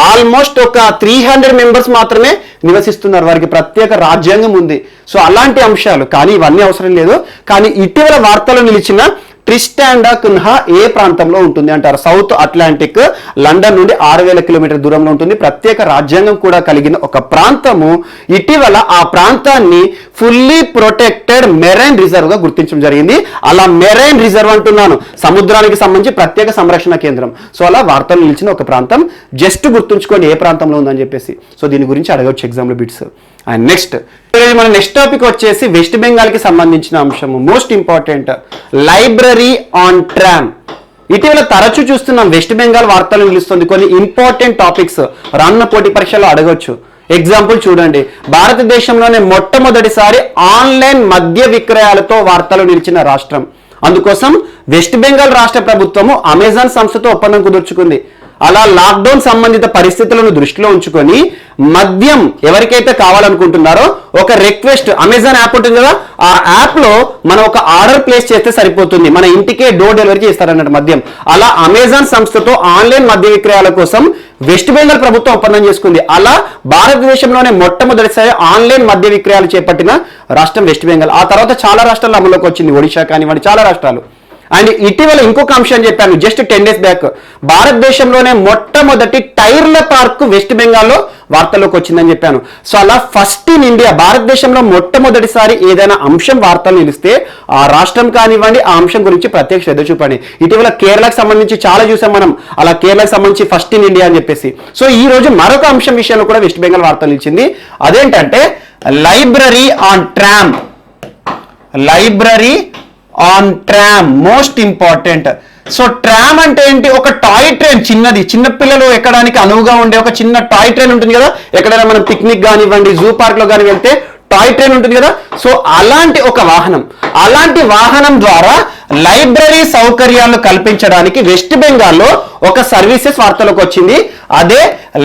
ఆల్మోస్ట్ ఒక 300 మెంబర్స్ మాత్రమే నివసిస్తున్నారు, వారికి ప్రత్యేక రాజ్యాంగం ఉంది. సో అలాంటి అంశాలు, కానీ ఇవన్నీ అవసరం లేదు. కానీ ఇటీవల వార్తల్లో నిలిచిన ట్రిస్టాండా కున్హా ఏ ప్రాంతంలో ఉంటుంది అంటారు? సౌత్ అట్లాంటిక్ లండన్ నుండి 6000 కిలోమీటర్ దూరంలో ఉంటుంది. ప్రత్యేక రాజ్యాంగం కూడా కలిగిన ఒక ప్రాంతము. ఇటీవల ఆ ప్రాంతాన్ని ఫుల్లీ ప్రొటెక్టెడ్ మెరైన్ రిజర్వ్ గా గుర్తించడం జరిగింది. అలా మెరైన్ రిజర్వ్ అంటున్నాను, సముద్రానికి సంబంధించి ప్రత్యేక సంరక్షణ కేంద్రం. సో అలా వార్తలు నిలిచిన ఒక ప్రాంతం, జస్ట్ గుర్తుంచుకోండి ఏ ప్రాంతంలో ఉందని చెప్పేసి. సో దీని గురించి అడగవచ్చు ఎగ్జామ్ లో బిట్స్. అండ్ మన నెక్స్ట్ టాపిక్ వచ్చేసి వెస్ట్ బెంగాల్ కి సంబంధించిన అంశము, most important, library on tram. ఇటీవల తరచూ చూస్తున్నాం వెస్ట్ బెంగాల్ వార్తలు నిలుస్తుంది. కొన్ని ఇంపార్టెంట్ టాపిక్స్ రానున్న పోటీ పరీక్షలో అడగవచ్చు. ఎగ్జాంపుల్ చూడండి, భారతదేశంలోనే మొట్టమొదటిసారి ఆన్లైన్ మద్య విక్రయాలతో వార్తలు నిలిచిన రాష్ట్రం. అందుకోసం వెస్ట్ బెంగాల్ రాష్ట్ర ప్రభుత్వము అమెజాన్ సంస్థతో ఒప్పందం కుదుర్చుకుంది. అలా లాక్డౌన్ సంబంధిత పరిస్థితులను దృష్టిలో ఉంచుకొని మద్యం ఎవరికైతే కావాలనుకుంటున్నారో ఒక రిక్వెస్ట్, అమెజాన్ యాప్ ఉంటుంది కదా, ఆ యాప్ లో మనం ఒక ఆర్డర్ ప్లేస్ చేస్తే సరిపోతుంది, మన ఇంటికే డోర్ డెలివరీ చేస్తారన్నట్టు మద్యం. అలా అమెజాన్ సంస్థతో ఆన్లైన్ మద్య విక్రయాల కోసం వెస్ట్ బెంగాల్ ప్రభుత్వం ఒప్పందం చేసుకుంది. అలా భారతదేశంలోనే మొట్టమొదటిసారి ఆన్లైన్ మద్య విక్రయాలు చేపట్టిన రాష్ట్రం వెస్ట్ బెంగాల్. ఆ తర్వాత చాలా రాష్ట్రాలు అమలులోకి వచ్చింది, ఒడిశా కానివ్వండి, చాలా రాష్ట్రాలు. అండ్ ఇటీవల ఇంకొక అంశం చెప్పాను జస్ట్ 10 days బ్యాక్, భారతదేశంలోనే మొట్టమొదటి టైర్ల పార్క్ వెస్ట్ బెంగాల్లో వార్తల్లోకి వచ్చిందని చెప్పాను. సో అలా ఫస్ట్ ఇన్ ఇండియా, భారతదేశంలో మొట్టమొదటిసారి ఏదైనా అంశం వార్తలు నిలిస్తే ఆ రాష్ట్రం కానివ్వండి, ఆ అంశం గురించి ప్రత్యేక శ్రద్ధ చూపండి. ఇటీవల కేరళకు సంబంధించి చాలా చూసాం మనం, అలా కేరళకు సంబంధించి ఫస్ట్ ఇన్ ఇండియా అని చెప్పేసి. సో ఈ రోజు మరొక అంశం విషయంలో కూడా వెస్ట్ బెంగాల్ వార్తలు నిలిచింది. అదేంటంటే library on tram. Library on tram, most important. So tram అంటే ఏంటి? ఒక టాయ్ ట్రైన్, చిన్నది, చిన్న పిల్లలు ఎక్కడానికి అనువుగా ఉండే ఒక చిన్న టాయ్ ట్రైన్ ఉంటుంది కదా, ఎక్కడైనా మనం పిక్నిక్ కానివ్వండి, జూ పార్క్ లో కానీ వెళ్తే టాయ్ ట్రైన్ ఉంటుంది కదా. సో అలాంటి ఒక వాహనం, అలాంటి వాహనం ద్వారా లైబ్రరీ సౌకర్యాలు కల్పించడానికి వెస్ట్ బెంగాల్లో ఒక సర్వీసెస్ వార్తలోకి వచ్చింది. అదే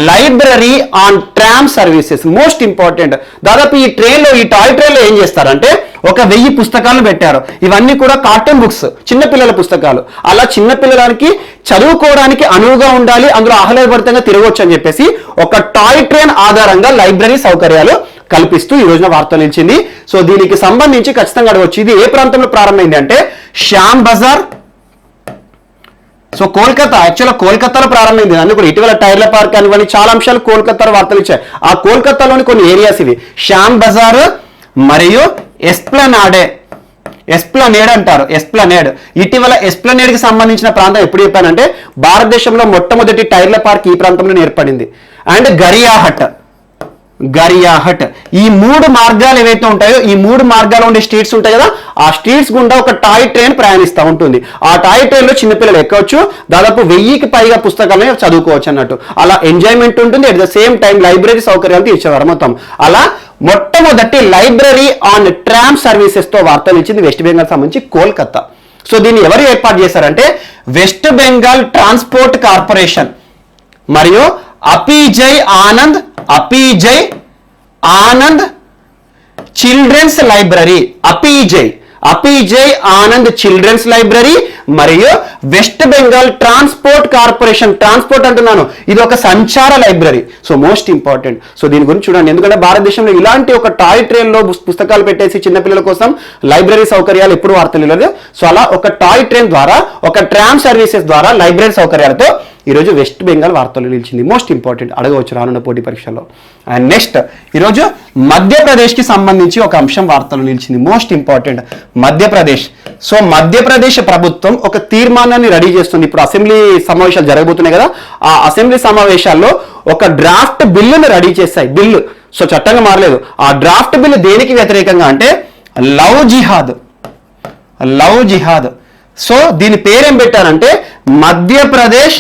library on tram services, most important. దాదాపు ఈ ట్రైన్లో, ఈ టాయ్ ట్రైన్లో ఏం చేస్తారంటే ఒక 1000 పుస్తకాలు పెట్టారు. ఇవన్నీ కూడా కార్టూన్ బుక్స్, చిన్నపిల్లల పుస్తకాలు. అలా చిన్నపిల్లలకి చదువుకోవడానికి అనువుగా ఉండాలి, అందులో ఆహ్లాదభరితంగా తిరగవచ్చు అని చెప్పేసి ఒక టాయ్ ట్రైన్ ఆధారంగా లైబ్రరీ సౌకర్యాలు కల్పిస్తూ ఈ రోజున వార్త నిలిచింది. సో దీనికి సంబంధించి ఖచ్చితంగా అడగవచ్చు, ఇది ఏ ప్రాంతంలో ప్రారంభమైంది అంటే శ్యామ్ బజార్. సో కోల్కతా, యాక్చువల్గా కోల్కతాలో ప్రారంభమైంది. అందుకు కూడా ఇటీవల టైర్ల పార్క్ అనివన్నీ చాలా అంశాలు కోల్కతాలో వార్తలు ఇచ్చాయి. ఆ కోల్కతాలోని కొన్ని ఏరియాస్ ఇవి, శ్యామ్ బజార్ మరియు ఎస్ప్లనేడ్ అంటారు, ఎస్ప్లనేడ్. ఇటీవల ఎస్ప్లనేడ్ కి సంబంధించిన ప్రాంతం ఎప్పుడు చెప్పానంటే భారతదేశంలో మొట్టమొదటి టైర్ల పార్క్ ఈ ప్రాంతంలో ఏర్పడింది. అండ్ గరియాహట్. ఈ 3 మార్గాలు ఏవైతే ఉంటాయో, ఈ 3 మార్గాలు ఉండే స్ట్రీట్స్ ఉంటాయి కదా, ఆ స్ట్రీట్స్ గుండా ఒక టాయ్ ట్రైన్ ప్రయాణిస్తూ ఉంటుంది. ఆ టాయ్ ట్రైన్ లో చిన్నపిల్లలు ఎక్కవచ్చు, దాదాపు 1000కి పైగా పుస్తకాలను చదువుకోవచ్చు అన్నట్టు. అలా ఎంజాయ్మెంట్ ఉంటుంది, at the same time library సౌకర్యాలు తీర్చేవారు మొత్తం. అలా మొట్టమొదటి లైబ్రరీ ఆన్ ట్రామ్ సర్వీసెస్ తో వార్తలు ఇచ్చింది వెస్ట్ బెంగాల్ సంబంధించి కోల్కతా. సో దీన్ని ఎవరు ఏర్పాటు చేశారంటే వెస్ట్ బెంగాల్ ట్రాన్స్పోర్ట్ కార్పొరేషన్ మరియు Apeejay Anand children's library, Apeejay Anand children's library మరియు West Bengal transport corporation. Transport అంటున్నాను, ఇది ఒక సంచార లైబ్రరీ. So most important. సో దీని గురించి చూడండి, ఎందుకంటే భారతదేశంలో ఇలాంటి ఒక టాయ్ ట్రైన్ లో పుస్తకాలు పెట్టేసి చిన్నపిల్లల కోసం లైబ్రరీ సౌకర్యాలు ఎప్పుడు వార్తలు లేదు. సో అలా ఒక టాయ్ ట్రైన్ ద్వారా, ఒక ట్రామ్ సర్వీసెస్ ద్వారా లైబ్రరీ సౌకర్యాలతో ఈరోజు వెస్ట్ బెంగాల్ వార్తలు నిలిచింది. మోస్ట్ ఇంపార్టెంట్, అడగవచ్చు రానున్న పోటీ పరీక్షల్లో. అండ్ నెక్స్ట్ ఈరోజు మధ్యప్రదేశ్కి సంబంధించి ఒక అంశం వార్తలు నిలిచింది, most important, Madhya Pradesh. So Madhya Pradesh ప్రభుత్వం ఒక తీర్మానాన్ని రెడీ చేస్తుంది. ఇప్పుడు అసెంబ్లీ సమావేశాలు జరగబోతున్నాయి కదా, ఆ అసెంబ్లీ సమావేశాల్లో ఒక డ్రాఫ్ట్ బిల్లును రెడీ చేస్తాయి. బిల్లు సో చట్టంగా మారలేదు. ఆ డ్రాఫ్ట్ బిల్లు దేనికి వ్యతిరేకంగా అంటే లవ్ జిహాద్. సో దీని పేరేం పెట్టారంటే మధ్యప్రదేశ్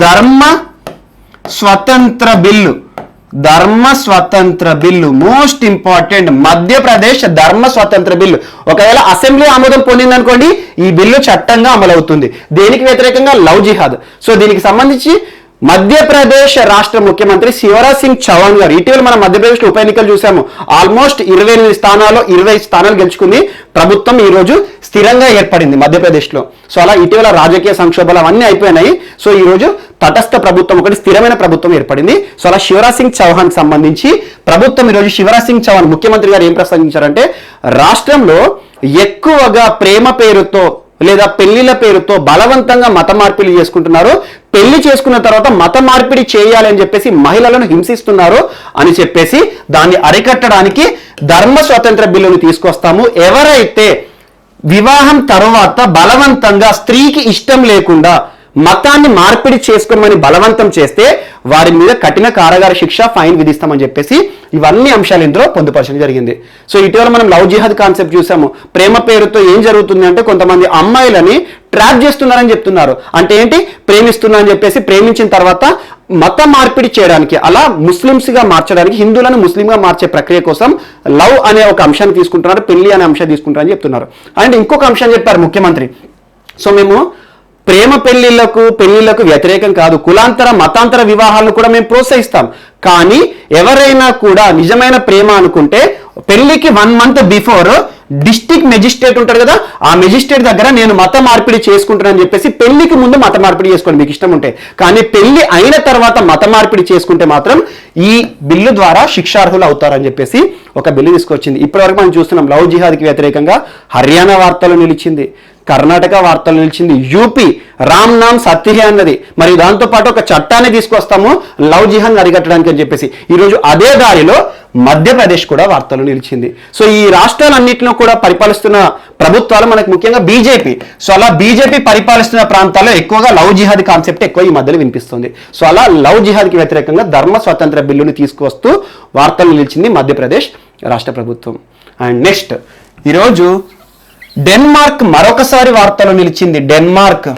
ధర్మ స్వతంత్ర బిల్లు. ధర్మ స్వతంత్ర బిల్లు మోస్ట్ ఇంపార్టెంట్. మధ్యప్రదేశ్ ధర్మ స్వతంత్ర బిల్లు ఒకవేళ అసెంబ్లీ ఆమోదం పొందిందనుకోండి, ఈ బిల్లు చట్టంగా అమలవుతుంది. దేనికి వ్యతిరేకంగా? లవ్ జిహాద్. సో దీనికి సంబంధించి మధ్యప్రదేశ్ రాష్ట్ర ముఖ్యమంత్రి శివరాజ్ సింగ్ చౌహాన్ గారు, ఇటీవల మనం మధ్యప్రదేశ్ ఉప ఎన్నికలు చూసాము, ఆల్మోస్ట్ 28 స్థానాల్లో 20 స్థానాలు గెలుచుకుంది. ప్రభుత్వం ఈ రోజు స్థిరంగా ఏర్పడింది మధ్యప్రదేశ్లో. సో అలా ఇటీవల రాజకీయ సంక్షోభాలు అవన్నీ అయిపోయినాయి. సో ఈ రోజు తటస్థ ప్రభుత్వం, ఒకటి స్థిరమైన ప్రభుత్వం ఏర్పడింది. సో అలా శివరాజ్ సింగ్ చౌహాన్ సంబంధించి ప్రభుత్వం ఈరోజు శివరాజ్ సింగ్ చౌహాన్ ముఖ్యమంత్రి గారు ఏం ప్రసంగించారంటే, రాష్ట్రంలో ఎక్కువగా ప్రేమ పేరుతో లేదా పెళ్లిల పేరుతో బలవంతంగా మత మార్పిడి చేసుకుంటున్నారు, పెళ్లి చేసుకున్న తర్వాత మత మార్పిడి చేయాలని చెప్పేసి మహిళలను హింసిస్తున్నారు అని చెప్పేసి దాన్ని అరికట్టడానికి ధర్మ స్వతంత్ర బిల్లును తీసుకొస్తాము. ఎవరైతే వివాహం తర్వాత బలవంతంగా స్త్రీకి ఇష్టం లేకుండా మతాన్ని మార్పిడి చేసుకోమని బలవంతం చేస్తే వారి మీద కఠిన కారాగార శిక్ష, ఫైన్ విధిస్తామని చెప్పేసి ఇవన్నీ అంశాలు ఇందులో పొందుపరచడం జరిగింది. సో ఇటీవల మనం లవ్ జిహాద్ కాన్సెప్ట్ చూసాము. ప్రేమ పేరుతో ఏం జరుగుతుంది అంటే, కొంతమంది అమ్మాయిలని ట్రాప్ చేస్తున్నారని చెప్తున్నారు. అంటే ఏంటి? ప్రేమిస్తున్నా అని చెప్పేసి ప్రేమించిన తర్వాత మత మార్పిడి చేయడానికి, అలా ముస్లిమ్స్గా మార్చడానికి, హిందువులను ముస్లింగా మార్చే ప్రక్రియ కోసం లవ్ అనే ఒక అంశాన్ని తీసుకుంటున్నారు, పెళ్లి అనే అంశాన్ని తీసుకుంటారని చెప్తున్నారు. అండ్ ఇంకొక అంశాన్ని చెప్పారు ముఖ్యమంత్రి. సో మేము ప్రేమ పెళ్లిళ్లకు వ్యతిరేకం కాదు, కులాంతర మతాంతర వివాహాలను కూడా మేము ప్రోత్సహిస్తాం. కానీ ఎవరైనా కూడా నిజమైన ప్రేమ అనుకుంటే పెళ్లికి 1 month బిఫోర్ డిస్ట్రిక్ట్ మెజిస్ట్రేట్ ఉంటాడు కదా, ఆ మెజిస్ట్రేట్ దగ్గర నేను మత మార్పిడి చేసుకుంటానని చెప్పేసి పెళ్లికి ముందు మత మార్పిడి చేసుకోండి మీకు ఇష్టం ఉంటే. కానీ పెళ్లి అయిన తర్వాత మత మార్పిడి చేసుకుంటే మాత్రం ఈ బిల్లు ద్వారా శిక్షార్హులు అవుతారని చెప్పేసి ఒక బిల్లు తీసుకొచ్చింది. ఇప్పటివరకు మనం చూస్తున్నాం లవ్ జిహాద్కి వ్యతిరేకంగా హర్యానా వార్తలు నిలిచింది, కర్ణాటక వార్తలు నిలిచింది, యూపీ రామ్ నామ్ సత్య అన్నది. మరి దాంతోపాటు ఒక చట్టాన్ని తీసుకొస్తాము లవ్ జిహాద్ అరికట్టడానికి అని చెప్పేసి. ఈరోజు అదే దారిలో మధ్యప్రదేశ్ కూడా వార్తలు నిలిచింది. సో ఈ రాష్ట్రాలన్నింటిలో కూడా పరిపాలిస్తున్న ప్రభుత్వాలు మనకు ముఖ్యంగా బీజేపీ. సో అలా బీజేపీ పరిపాలిస్తున్న ప్రాంతాల్లో ఎక్కువగా లవ్ జిహాద్ కాన్సెప్ట్ ఎక్కువ ఈ మధ్యలో వినిపిస్తుంది. సో అలా లవ్ జిహాద్కి వ్యతిరేకంగా ధర్మ స్వతంత్ర బిల్లుని తీసుకొస్తూ వార్తలు నిలిచింది మధ్యప్రదేశ్ రాష్ట్ర ప్రభుత్వం. అండ్ నెక్స్ట్ ఈరోజు డెన్మార్క్ మరొకసారి వార్తలు నిలిచింది. Denmark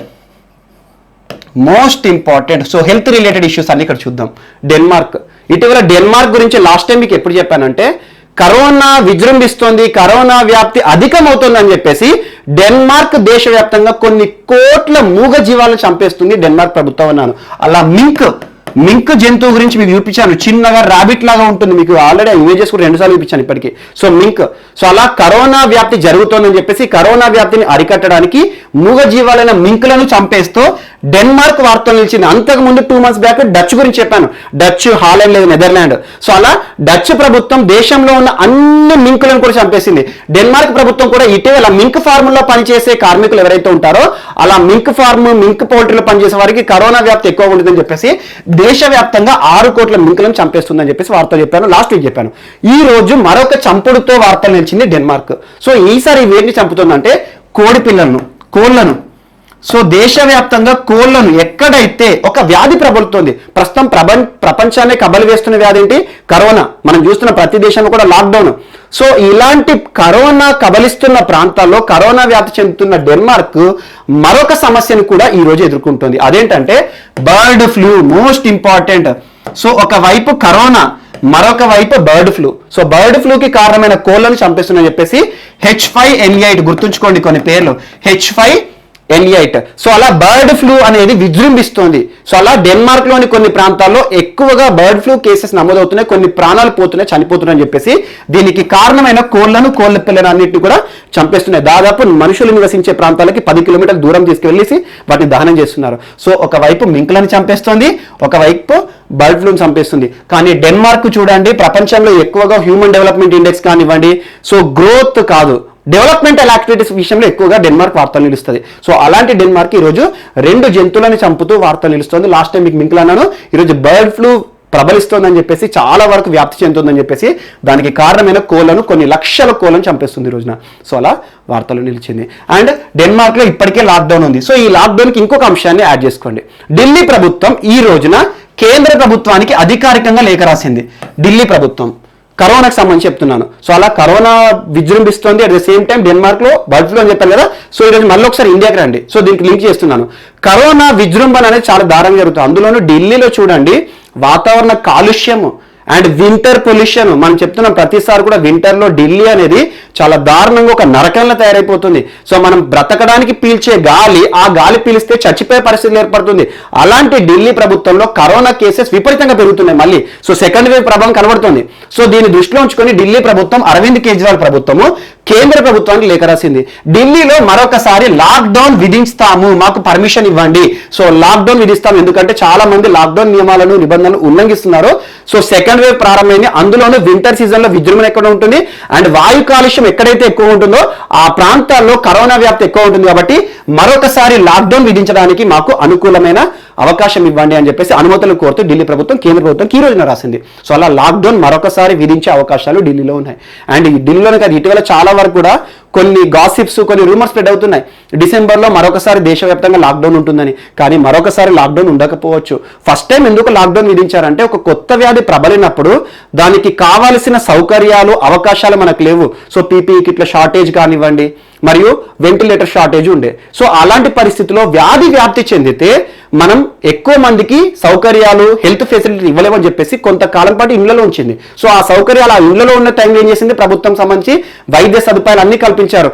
most important. So health related issues అన్ని ఇక్కడ చూద్దాం. డెన్మార్క్, ఇటీవల డెన్మార్క్ గురించి లాస్ట్ టైం మీకు ఎప్పుడు చెప్పానంటే, కరోనా విజృంభిస్తోంది, కరోనా వ్యాప్తి అధికమవుతుంది అని చెప్పేసి డెన్మార్క్ దేశవ్యాప్తంగా కొన్ని కోట్ల మూగ జీవాలను చంపేస్తుంది డెన్మార్క్ ప్రభుత్వం అన్నాను. అలా మింక్ జంతువు గురించి మీకు చూపించాను, చిన్నగా ర్యాబిట్ లాగా ఉంటుంది, మీకు ఆల్రెడీ ఇమేజెస్ కూడా 2 సార్లు చూపించాను ఇప్పటికీ. So mink. సో అలా కరోనా వ్యాప్తి జరుగుతోందని చెప్పేసి కరోనా వ్యాప్తిని అరికట్టడానికి మూగ జీవాలైన మింకులను చంపేస్తూ డెన్మార్క్ వార్తలు నిలిచింది. అంతకుముందు 2 months బ్యాక్ డచ్ గురించి చెప్పాను, డచ్, హాలండ్ లేదా నెదర్లాండ్. సో అలా డచ్ ప్రభుత్వం దేశంలో ఉన్న అన్ని మింకులను కూడా చంపేసింది. డెన్మార్క్ ప్రభుత్వం కూడా ఇటీవల మింక్ ఫార్ముల్లో పనిచేసే కార్మికులు ఎవరైతే ఉంటారో అలా మింక్ ఫార్మ్, మింక్ పౌల్ట్రీలో పనిచేసే వారికి కరోనా వ్యాప్తి ఎక్కువ ఉంటుందని చెప్పేసి దేశవ్యాప్తంగా 6 కోట్ల మింకులను చంపేస్తుందని చెప్పేసి వార్తలు చెప్పాను, లాస్ట్ వీక్ చెప్పాను. ఈ రోజు మరొక చంపుడుతో వార్తలు నిలిచింది డెన్మార్క్. సో ఈసారి వేటిని చంపుతుందంటే కోడి పిల్లలను, కోళ్లను. సో దేశవ్యాప్తంగా కోళ్లను ఎక్కడైతే ఒక వ్యాధి ప్రబలుతోంది, ప్రస్తుతం ప్రపంచాన్ని కబలి వేస్తున్న వ్యాధి ఏంటి? కరోనా. మనం చూస్తున్న ప్రతి దేశంలో కూడా లాక్డౌన్. సో ఇలాంటి కరోనా కబలిస్తున్న ప్రాంతాల్లో కరోనా వ్యాప్తి చెందుతున్న డెన్మార్క్ మరొక సమస్యను కూడా ఈ రోజు ఎదుర్కొంటుంది. అదేంటంటే bird flu. Most important. So ఒకవైపు కరోనా, మరొక వైపు బర్డ్ ఫ్లూ. సో బర్డ్ ఫ్లూకి కారణమైన కోళ్లను చంపేస్తుందని చెప్పేసి H5N8 గుర్తుంచుకోండి కొన్ని పేర్లు, H5N8. సో అలా బర్డ్ ఫ్లూ అనేది విజృంభిస్తోంది. సో అలా డెన్మార్క్ లోని కొన్ని ప్రాంతాల్లో ఎక్కువగా బర్డ్ ఫ్లూ కేసెస్ నమోదవుతున్నాయి, కొన్ని ప్రాణాలు పోతున్నాయి, చనిపోతున్నాయని చెప్పేసి దీనికి కారణమైన కోళ్లను, కోళ్ల పిల్లలు అన్నింటినీ కూడా చంపేస్తున్నాయి. దాదాపు మనుషులు నివసించే ప్రాంతాలకి 10 కిలోమీటర్ల దూరం తీసుకెళ్లేసి వాటిని దహనం చేస్తున్నారు. సో ఒకవైపు మింకులను చంపేస్తోంది, ఒకవైపు బర్డ్ ఫ్లూని చంపేస్తుంది. కానీ డెన్మార్క్ చూడండి, ప్రపంచంలో ఎక్కువగా హ్యూమన్ డెవలప్మెంట్ ఇండెక్స్ కానివ్వండి, సో గ్రోత్ కాదు, డెవలప్మెంటల్ యాక్టివిటీస్ విషయంలో ఎక్కువగా డెన్మార్క్ వార్తలు నిలుస్తుంది. సో అలాంటి డెన్మార్క్ ఈరోజు 2 జంతువులను చంపుతూ వార్తలు నిలుస్తుంది. లాస్ట్ టైం మీకు మింకులు అన్నాను, ఈరోజు బర్డ్ ఫ్లూ ప్రబలిస్తోందని చెప్పేసి, చాలా వరకు వ్యాప్తి చెందుతుందని చెప్పేసి దానికి కారణమైన కోళ్లను, కొన్ని లక్షల కోళ్లను చంపేస్తుంది ఈ రోజున. సో అలా వార్తలు నిలిచింది. అండ్ డెన్మార్క్లో ఇప్పటికే లాక్డౌన్ ఉంది. సో ఈ లాక్డౌన్కి ఇంకొక అంశాన్ని యాడ్ చేసుకోండి. ఢిల్లీ ప్రభుత్వం ఈ రోజున కేంద్ర ప్రభుత్వానికి అధికారికంగా లేఖ రాసింది. ఢిల్లీ ప్రభుత్వం కరోనాకి సంబంధించి చెప్తున్నాను. సో అలా కరోనా విజృంభిస్తోంది, at the same time Denmark లో బర్డ్ ఫ్లూ అని చెప్పాను కదా. సో ఈరోజు మళ్ళీ ఒకసారి ఇండియాకి రండి. సో దీనికి లింక్ చేస్తున్నాను. కరోనా విజృంభణ అనేది చాలా దారుణంగా జరుగుతుంది. అందులోనూ ఢిల్లీలో చూడండి, వాతావరణ కాలుష్యం అండ్ వింటర్ పొల్యూషన్, మనం చెప్తున్నాం ప్రతిసారి కూడా వింటర్లో ఢిల్లీ అనేది చాలా దారుణంగా ఒక నరకంలో తయారైపోతుంది. సో మనం బ్రతకడానికి పీల్చే గాలి, ఆ గాలి పీలిస్తే చచ్చిపోయే పరిస్థితులు ఏర్పడుతుంది. అలాంటి ఢిల్లీ ప్రభుత్వంలో కరోనా కేసెస్ విపరీతంగా పెరుగుతున్నాయి మళ్ళీ. సో సెకండ్ వేవ్ ప్రభావం కనబడుతుంది. సో దీన్ని దృష్టిలో ఉంచుకొని ఢిల్లీ ప్రభుత్వం, అరవింద్ కేజ్రీవాల్ ప్రభుత్వము కేంద్ర ప్రభుత్వానికి లేఖ రాసింది. ఢిల్లీలో మరొకసారి లాక్డౌన్ విధిస్తాము, మాకు పర్మిషన్ ఇవ్వండి. సో లాక్డౌన్ విధిస్తాము, ఎందుకంటే చాలా మంది లాక్డౌన్ నియమాలను నిబంధనలు ఉల్లంఘిస్తున్నారు. సో సెకండ్ వేవ్ ప్రారంభమైంది, అందులోనూ వింటర్ సీజన్ లో విజృంభణ ఎక్కడ ఉంటుంది అండ్ వాయు కాలుష్యం ఎక్కడైతే ఎక్కువ ఉంటుందో ఆ ప్రాంతాల్లో కరోనా వ్యాప్తి ఎక్కువ ఉంటుంది. కాబట్టి మరొకసారి లాక్డౌన్ విధించడానికి మాకు అనుకూలమైన అవకాశం ఇవ్వండి అని చెప్పేసి అనుమతులు కోరుతూ ఢిల్లీ ప్రభుత్వం కేంద్ర ప్రభుత్వం ఈ రోజున రాసింది. సో అలా లాక్డౌన్ మరొకసారి విధించే అవకాశాలు ఢిల్లీలో ఉన్నాయి. అండ్ ఈ ఢిల్లీలోనే కాదు, ఇటీవల చాలా వరకు కూడా కొన్ని గాసిప్స్, కొన్ని రూమర్స్ స్ప్రెడ్ అవుతున్నాయి. డిసెంబర్లో మరొకసారి దేశవ్యాప్తంగా లాక్డౌన్ ఉంటుందని. కానీ మరొకసారి లాక్డౌన్ ఉండకపోవచ్చు. ఫస్ట్ టైం ఎందుకు లాక్డౌన్ విధించారంటే ఒక కొత్త వ్యాధి ప్రబలినప్పుడు దానికి కావాల్సిన సౌకర్యాలు, అవకాశాలు మనకు లేవు. సో పీపీఈ కిట్ల షార్టేజ్ కానివ్వండి, మరియు వెంటిలేటర్ షార్టేజ్ ఉండే. సో అలాంటి పరిస్థితుల్లో వ్యాధి వ్యాప్తి చెందితే మనం ఎక్కువ మందికి సౌకర్యాలు, హెల్త్ ఫెసిలిటీ ఇవ్వలేమని చెప్పేసి కొంతకాలం పాటు ఇళ్లలో ఉంచింది. సో ఆ సౌకర్యాలు ఆ ఇళ్లలో ఉన్న టైంలో ఏం చేసింది, ప్రభుత్వం సంబంధించి వైద్య సదుపాయాలు అన్ని కల్పించారు.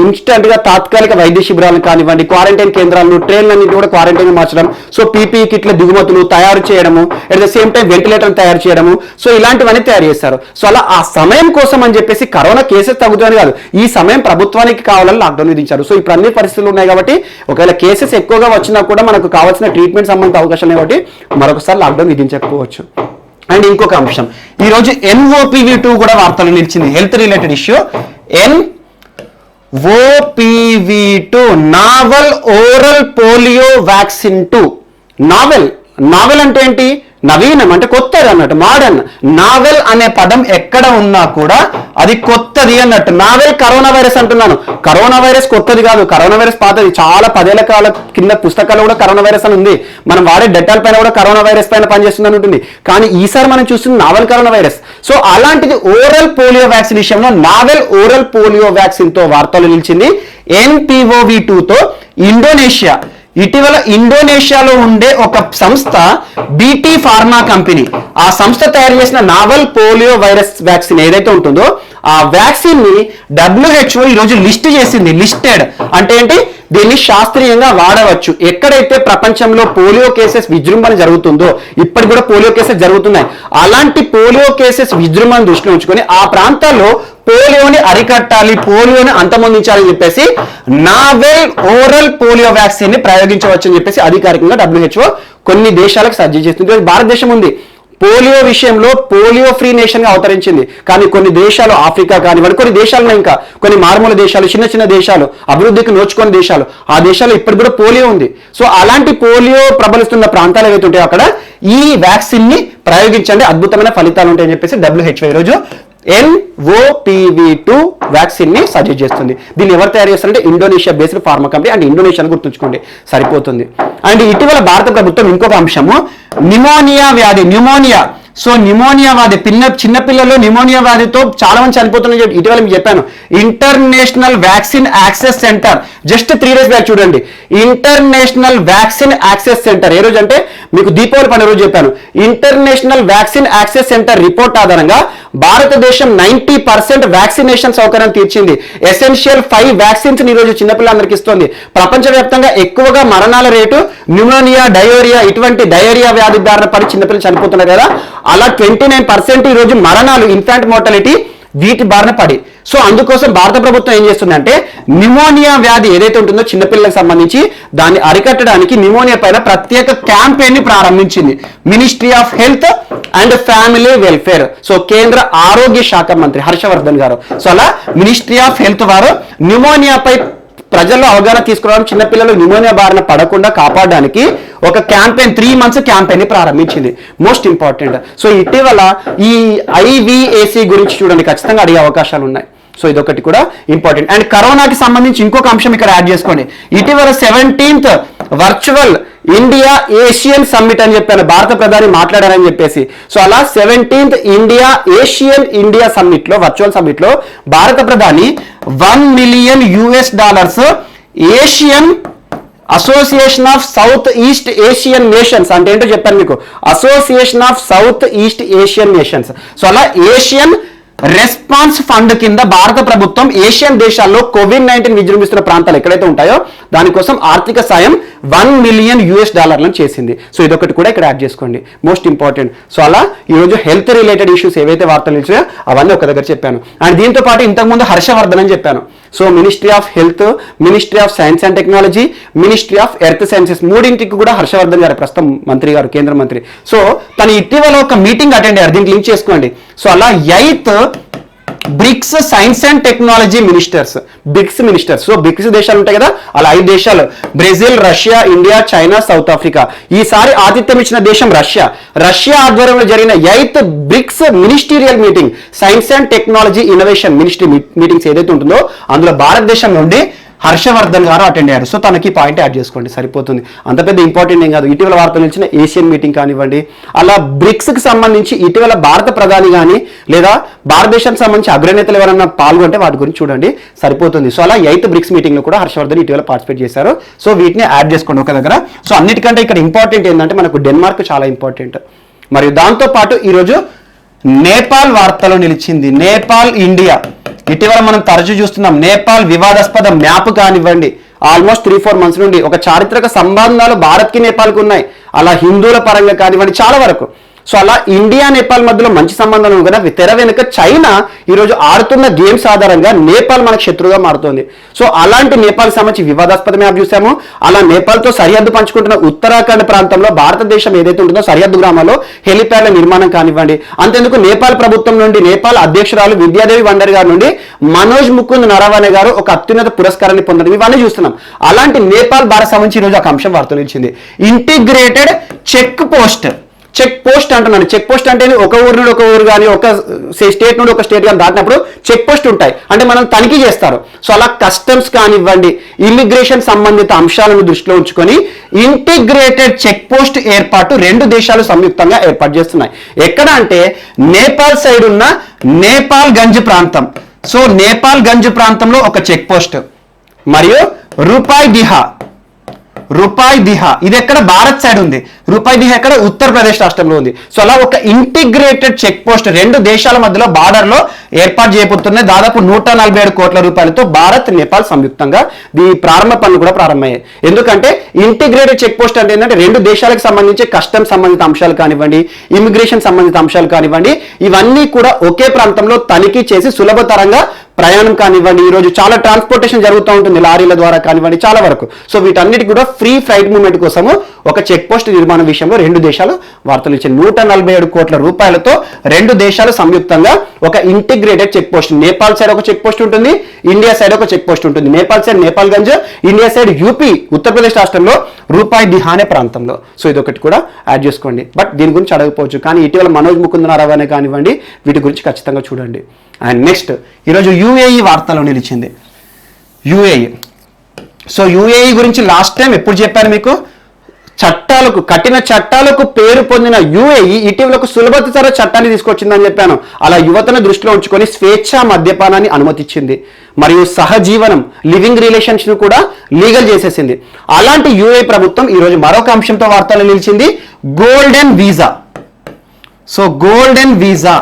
ఇన్స్టెంట్ గా తాత్కాలిక వైద్య శిబిరాలను కానివ్వండి, క్వారంటైన్ కేంద్రాలను, ట్రైన్లన్నింటి కూడా క్వారంటైన్ మార్చడం, సో పీపీఈ కిట్ల దిగుమతులు తయారు చేయడము, at the same time ventilator తయారు చేయడము, సో ఇలాంటివన్నీ తయారు చేశారు. సో అలా ఆ సమయం కోసం అని చెప్పేసి కరోనా కేసెస్ తగ్గుతాయని కాదు, ఈ సమయం ప్రభుత్వానికి కావాలని లాక్డౌన్ విధించారు. సో ఇప్పుడు అన్ని పరిస్థితులు ఉన్నాయి కాబట్టి ఒకవేళ కేసెస్ ఎక్కువగా వచ్చినా కూడా మనకు కావాల్సిన ట్రీట్మెంట్ సంబంధించిన అవకాశాలు కాబట్టి మరొకసారి లాక్డౌన్ విధించకపోవచ్చు. అండ్ ఇంకొక అంశం, ఈ రోజు NOPV2 కూడా వార్తలు నిలిచింది, health related issue. NOPV2 naval oral polio vaccine 2. Novel అంటే ఏంటి, నవీనం అంటే కొత్తది అన్నట్టు, మోడర్న్. నావెల్ అనే పదం ఎక్కడ ఉన్నా కూడా అది కొత్తది అన్నట్టు. నావెల్ కరోనా వైరస్ అంటున్నాను, కరోనా వైరస్ కొత్తది కాదు, కరోనా వైరస్ పాతది. చాలా 10 ఏళ్ల కాల కింద పుస్తకాల్లో కూడా కరోనా వైరస్ అని ఉంది. మనం వాడే డెటాల్ పైన కూడా కరోనా వైరస్ పైన పనిచేస్తుందని ఉంటుంది. కానీ ఈసారి మనం చూస్తుంది నావెల్ కరోనా వైరస్. సో అలాంటిది ఓరల్ పోలియో వ్యాక్సిన్ విషయంలో నావెల్ ఓరల్ పోలియో వ్యాక్సిన్ తో వార్తలు నిలిచింది. NPOV2తో ఇండోనేషియా, ఇటీవల ఇండోనేషియాలో ఉండే ఒక సంస్థ BT ఫార్మా కంపెనీ, ఆ సంస్థ తయారు చేసిన నావల్ పోలియో వైరస్ వ్యాక్సిన్ ఏదైతే ఉంటుందో ఆ వ్యాక్సిన్ ని WHO ఈరోజు లిస్ట్ చేసింది. లిస్టెడ్ అంటే ఏంటి, దీన్ని శాస్త్రీయంగా వాడవచ్చు. ఎక్కడైతే ప్రపంచంలో పోలియో కేసెస్ విజృంభణ జరుగుతుందో, ఇప్పటికి కూడా పోలియో కేసెస్ జరుగుతున్నాయి, అలాంటి పోలియో కేసెస్ విజృంభణ దృష్టిలో ఉంచుకొని ఆ ప్రాంతాల్లో పోలియోని అరికట్టాలి, పోలియోని అంతమొందించాలని చెప్పేసి నావెల్ ఓరల్ పోలియో వ్యాక్సిన్ ని ప్రయోగించవచ్చు అని చెప్పేసి అధికారికంగా WHO కొన్ని దేశాలకు సజెస్ట్ చేస్తుంది. భారతదేశం ఉంది పోలియో విషయంలో పోలియో ఫ్రీ నేషన్ గా అవతరించింది. కానీ కొన్ని దేశాలు, ఆఫ్రికా కానివ్వండి, కొన్ని దేశాలు, ఇంకా కొన్ని మారుమూల దేశాలు, చిన్న చిన్న దేశాలు, అభివృద్ధికి నోచుకునే దేశాలు, ఆ దేశాల్లో ఇప్పటికి కూడా పోలియో ఉంది. సో అలాంటి పోలియో ప్రబలిస్తున్న ప్రాంతాలు ఏవైతే ఉంటాయో అక్కడ ఈ వ్యాక్సిన్ ని ప్రయోగించండి, అద్భుతమైన ఫలితాలు ఉంటాయని చెప్పేసి WHO ఈరోజు NOPV2 వ్యాక్సిన్ ని సజెస్ట్ చేస్తుంది. దీన్ని ఎవరు తయారు చేస్తారంటే Indonesia based pharma company. And Indonesia గుర్తుంచుకోండి సరిపోతుంది. అండ్ ఇటీవల భారత ప్రభుత్వం ఇంకొక అంశము, న్యూమోనియా వ్యాధి, న్యూమోనియా. సో న్యూమోనియా వ్యాధి, చిన్నపిల్లలు న్యూమోనియా వ్యాధితో చాలా మంది చనిపోతున్నాయి. ఇటీవల మీకు చెప్పాను, international vaccine access centre just 3 days back చూడండి, ఇంటర్నేషనల్ వ్యాక్సిన్ యాక్సెస్ సెంటర్. ఏ రోజు అంటే మీకు దీపావళి పండుగ రోజు చెప్పాను. International vaccine access centre report ఆధారంగా భారతదేశం 90% వ్యాక్సినేషన్ సౌకర్యం తీర్చింది. ఎసెన్షియల్ 5 వ్యాక్సిన్స్ ఈ రోజు చిన్నపిల్లలందరికీ ఇస్తుంది. ప్రపంచవ్యాప్తంగా ఎక్కువగా మరణాల రేటు న్యూమోనియా, డయోరియా, ఇటువంటి డయోరియా వ్యాధి బారిన పడి చిన్నపిల్లలు చనిపోతున్నారు కదా, అలా 29% ఈ రోజు మరణాలు, ఇన్ఫాంట్ మోర్టాలిటీ వీటి బారిన పడి. సో అందుకోసం భారత ప్రభుత్వం ఏం చేస్తుందంటే న్యూమోనియా వ్యాధి ఏదైతే ఉంటుందో చిన్నపిల్లలకు సంబంధించి దాన్ని అరికట్టడానికి న్యూమోనియా పైన ప్రత్యేక క్యాంపెయిన్ ని ప్రారంభించింది ministry of health and family welfare. So కేంద్ర ఆరోగ్య శాఖ మంత్రి హర్షవర్ధన్ గారు. సో అలా మినిస్ట్రీ ఆఫ్ హెల్త్ వారు న్యూమోనియాపై ప్రజల్లో అవగాహన తీసుకురావడం, చిన్నపిల్లలు న్యూమోనియా బారిన పడకుండా కాపాడడానికి ఒక క్యాంపెయిన్, 3 months క్యాంపెయిన్ ని ప్రారంభించింది. Most important. సో ఇటీవల ఈ IVAC గురించి చూడండి, ఖచ్చితంగా అడిగే అవకాశాలు ఉన్నాయి. సో ఇదొకటి కూడా ఇంపార్టెంట్. అండ్ కరోనాకి సంబంధించి ఇంకొక అంశం ఇక్కడ యాడ్ చేసుకోండి. ఇటీవల 17th virtual India Asian summit అని చెప్పాను, భారత ప్రధాని మాట్లాడారని చెప్పేసి. సో అలా 17th ఇండియా సమ్మిట్ లో, వర్చువల్ సమ్మిట్ లో భారత ప్రధాని $1 million Asian association of south east Asian nations అంటే ఏంటో చెప్పాను మీకు. Association of south east Asian nations. So అలా ఏషియన్ రెస్పాన్స్ ఫండ్ కింద భారత ప్రభుత్వం ఏషియన్ దేశాల్లో COVID-19 విజృంభిస్తున్న ప్రాంతాలు ఎక్కడైతే ఉంటాయో దానికోసం ఆర్థిక సాయం $1 మిలియన్ చేసింది. సో ఇదొకటి కూడా ఇక్కడ యాడ్ చేసుకోండి, మోస్ట్ ఇంపార్టెంట్. సో అలా ఈరోజు హెల్త్ రిలేటెడ్ ఇష్యూస్ ఏవైతే వార్తలు ఇచ్చాయో అవన్నీ ఒక దగ్గర చెప్పాను. అండ్ దీంతో పాటు ఇంతకుముందు హర్షవర్ధన్ అని చెప్పాను. So ministry of health, ministry of science and technology, ministry of earth sciences మూడింటికి కూడా హర్షవర్ధన్ గారు ప్రస్తుతం మంత్రి గారు, కేంద్ర మంత్రి. సో తను ఇటీవల ఒక మీటింగ్ అటెండ్ అయ్యారు, దీనికి లింక్ చేసుకోండి. సో అలా 8th BRICS science and technology ministers, BRICS ministers. So BRICS దేశాలు ఉంటాయి కదా, అలా 5 దేశాలు Brazil, Russia, India, China, South Africa. ఈసారి ఆతిథ్యం ఇచ్చిన దేశం రష్యా. రష్యా ఆధ్వర్యంలో జరిగిన 8th BRICS ministerial meeting, science and technology innovation ministry meetings ఏదైతే ఉంటుందో అందులో భారతదేశం నుండి హర్షవర్ధన్ గారు అటెండ్ అయ్యారు. సో తనకి పాయింట్ యాడ్ చేసుకోండి, సరిపోతుంది. అంత పెద్ద ఇంపార్టెంట్ ఏం కాదు. ఇటీవల వార్తలు ఇచ్చిన ఏషియన్ మీటింగ్ కానివ్వండి, అలా బ్రిక్స్కి సంబంధించి ఇటీవల భారత ప్రధాని కానీ లేదా భారతదేశానికి సంబంధించి అగ్రనేతలు ఎవరన్నా పాల్గొంటే వాటి గురించి చూడండి, సరిపోతుంది. సో అలా 8th బ్రిక్స్ మీటింగ్లో కూడా హర్షవర్ధన్ ఇటీవల పార్టిసిపేట్ చేశారు. సో వీటిని యాడ్ చేసుకోండి ఒక దగ్గర. సో అన్నిటికంటే ఇక్కడ ఇంపార్టెంట్ ఏంటంటే మనకు డెన్మార్క్ చాలా ఇంపార్టెంట్. మరియు దాంతోపాటు ఈరోజు నేపాల్ వార్తలో నిలిచింది. నేపాల్ ఇండియా ఇటీవల మనం తరచూ చూస్తున్నాం. నేపాల్ వివాదాస్పద మ్యాప్ కానివ్వండి, ఆల్మోస్ట్ 3-4 months నుండి ఒక చారిత్రక సంబంధాలు భారత్కి నేపాల్కి ఉన్నాయి. అలా హిందువుల పరంగా కానివ్వండి చాలా వరకు. సో అలా ఇండియా నేపాల్ మధ్యలో మంచి సంబంధాలు కదా. తెర వెనుక చైనా ఈరోజు ఆడుతున్న గేమ్స్ ఆధారంగా నేపాల్ మనకు శత్రువుగా మారుతోంది. సో అలాంటి నేపాల్కి సంబంధించి వివాదాస్పద మ్యాప్ చూసాము. అలా నేపాల్తో సరిహద్దు పంచుకుంటున్న ఉత్తరాఖండ్ ప్రాంతంలో భారతదేశం ఏదైతే ఉంటుందో సరిహద్దు గ్రామాల్లో హెలిప్యాడ్ల నిర్మాణం కానివ్వండి. అంతేందుకు నేపాల్ ప్రభుత్వం నుండి నేపాల్ అధ్యక్షురాలు విద్యాదేవి వండర్ గారి నుండి మనోజ్ ముకుంద్ నరవానే గారు ఒక అత్యున్నత పురస్కారాన్ని పొందడం ఇవన్నీ చూస్తున్నాం. అలాంటి నేపాల్ భారత సంబంధించి ఈరోజు ఒక అంశం వార్తలు నిలిచింది. Integrated check post. Check post అంటున్నాను. చెక్ పోస్ట్ అంటే ఒక ఊరు నుండి ఒక ఊరు కానీ, ఒక స్టేట్ నుండి ఒక స్టేట్ కానీ దాటినప్పుడు చెక్ పోస్ట్ ఉంటాయి, అంటే మనం తనిఖీ చేస్తారు. సో అలా కస్టమ్స్ కానివ్వండి, ఇమిగ్రేషన్ సంబంధిత అంశాలను దృష్టిలో ఉంచుకొని ఇంటిగ్రేటెడ్ చెక్ పోస్ట్ ఏర్పాటు 2 దేశాలు సంయుక్తంగా ఏర్పాటు చేస్తున్నాయి. ఎక్కడ అంటే నేపాల్ సైడ్ ఉన్న నేపాల్ గంజ్ ప్రాంతం. సో నేపాల్ గంజ్ ప్రాంతంలో ఒక చెక్ పోస్ట్ మరియు రూపాయి దిహా ఇది ఎక్కడ భారత్ సైడ్ ఉంది. రూపాయి దిహా ఎక్కడ ఉత్తరప్రదేశ్ రాష్ట్రంలో ఉంది. సో అలా ఒక ఇంటిగ్రేటెడ్ చెక్ పోస్ట్ 2 దేశాల మధ్యలో బార్డర్ లో ఏర్పాటు చేయబోతున్నాయి. దాదాపు 147 కోట్ల రూపాయలతో భారత్, నేపాల్ సంయుక్తంగా ఈ ప్రారంభ పనులు కూడా ప్రారంభమయ్యాయి. ఎందుకంటే ఇంటిగ్రేటెడ్ చెక్ పోస్ట్ అంటే ఏంటంటే 2 దేశాలకు సంబంధించి కస్టమ్ సంబంధిత అంశాలు కానివ్వండి, ఇమిగ్రేషన్ సంబంధిత అంశాలు కానివ్వండి, ఇవన్నీ కూడా ఒకే ప్రాంతంలో తనిఖీ చేసి సులభతరంగా ప్రయాణం కానివ్వండి. ఈరోజు చాలా ట్రాన్స్పోర్టేషన్ జరుగుతూ ఉంటుంది లారీల ద్వారా కానివ్వండి చాలా వరకు. సో వీటన్నిటి కూడా ఫ్రీ ఫ్లైట్ మూవ్మెంట్ కోసము ఒక చెక్ పోస్ట్ నిర్మాణం విషయంలో 2 దేశాలు వార్తలు ఇచ్చాయి. 147 కోట్ల రూపాయలతో 2 దేశాలు సంయుక్తంగా ఒక integrated check post. Nepal side ఒక చెక్ పోస్ట్ ఉంటుంది, ఇండియా సైడ్ ఒక చెక్ పోస్ట్ ఉంటుంది. Nepal side Nepal Ganj, India side UP Uttar Pradesh రాష్ట్రంలో రూపాయి దిహానే ప్రాంతంలో. సో ఇదొకటి కూడా యాడ్ చేసుకోండి. బట్ దీని గురించి అడగకపోవచ్చు, కానీ ఇటీవల మనోజ్ ముకుంద్ నరవానే కానివ్వండి వీటి గురించి ఖచ్చితంగా చూడండి. అండ్ నెక్స్ట్ ఈరోజు యుఏఈ వార్తలో నిలిచింది. యుఏఈ. సో యుఏఈ గురించి లాస్ట్ టైం ఎప్పుడు చెప్పాను మీకు, కఠిన చట్టాలకు పేరు పొందిన యుఏఈ ఇటీవల ఒక సులభతర చట్టాన్ని తీసుకొచ్చిందని చెప్పాను. అలా యువతను దృష్టిలో ఉంచుకొని స్వేచ్ఛా మద్యపానాన్ని అనుమతించింది మరియు సహజీవనం, లివింగ్ రిలేషన్స్ ను కూడా లీగల్ చేసేసింది. అలాంటి యుఏఈ ప్రభుత్వం ఈరోజు మరొక అంశంతో వార్తలు నిలిచింది, golden visa. So golden visa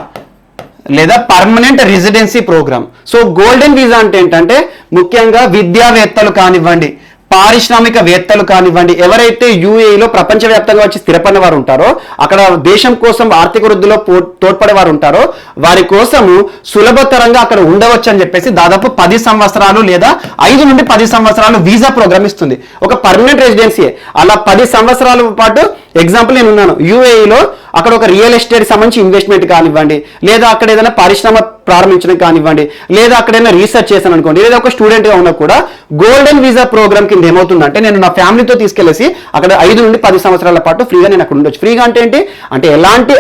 లేదా permanent residency program. So golden visa అంటే ఏంటంటే ముఖ్యంగా విద్యావేత్తలు కానివ్వండి, పారిశ్రామికవేత్తలు కానివ్వండి, ఎవరైతే యుఏఈలో ప్రపంచవ్యాప్తంగా వచ్చి స్థిరపడిన వారు ఉంటారో, అక్కడ దేశం కోసం ఆర్థిక వృద్ధిలో తోడ్పడే వారు ఉంటారో వారి కోసము సులభతరంగా అక్కడ ఉండవచ్చు అని చెప్పేసి దాదాపు 10 సంవత్సరాలు లేదా 5 నుండి 10 సంవత్సరాలు వీసా ప్రోగ్రామ్ ఇస్తుంది. ఒక పర్మనెంట్ రెసిడెన్సీ. అలా 10 సంవత్సరాల పాటు ఎగ్జాంపుల్ నేను ఉన్నాను యుఏఈలో, అక్కడ ఒక రియల్ ఎస్టేట్ సంబంధించి ఇన్వెస్ట్మెంట్ కానివ్వండి, లేదా అక్కడ ఏదైనా పరిశ్రమ ప్రారంభించడం కానివ్వండి, లేదా అక్కడైనా రీసెర్చ్ చేశాను అనుకోండి, లేదా ఒక స్టూడెంట్గా ఉన్నా కూడా గోల్డెన్ వీసా ప్రోగ్రామ్ కింద ఏమవుతుందంటే నేను నా ఫ్యామిలీతో తీసుకెళ్లేసి అక్కడ 5 నుండి 10 సంవత్సరాల పాటు ఫ్రీగా నేను అక్కడ ఉండొచ్చు. ఫ్రీగా అంటే ఏంటి అంటే ఎలాంటి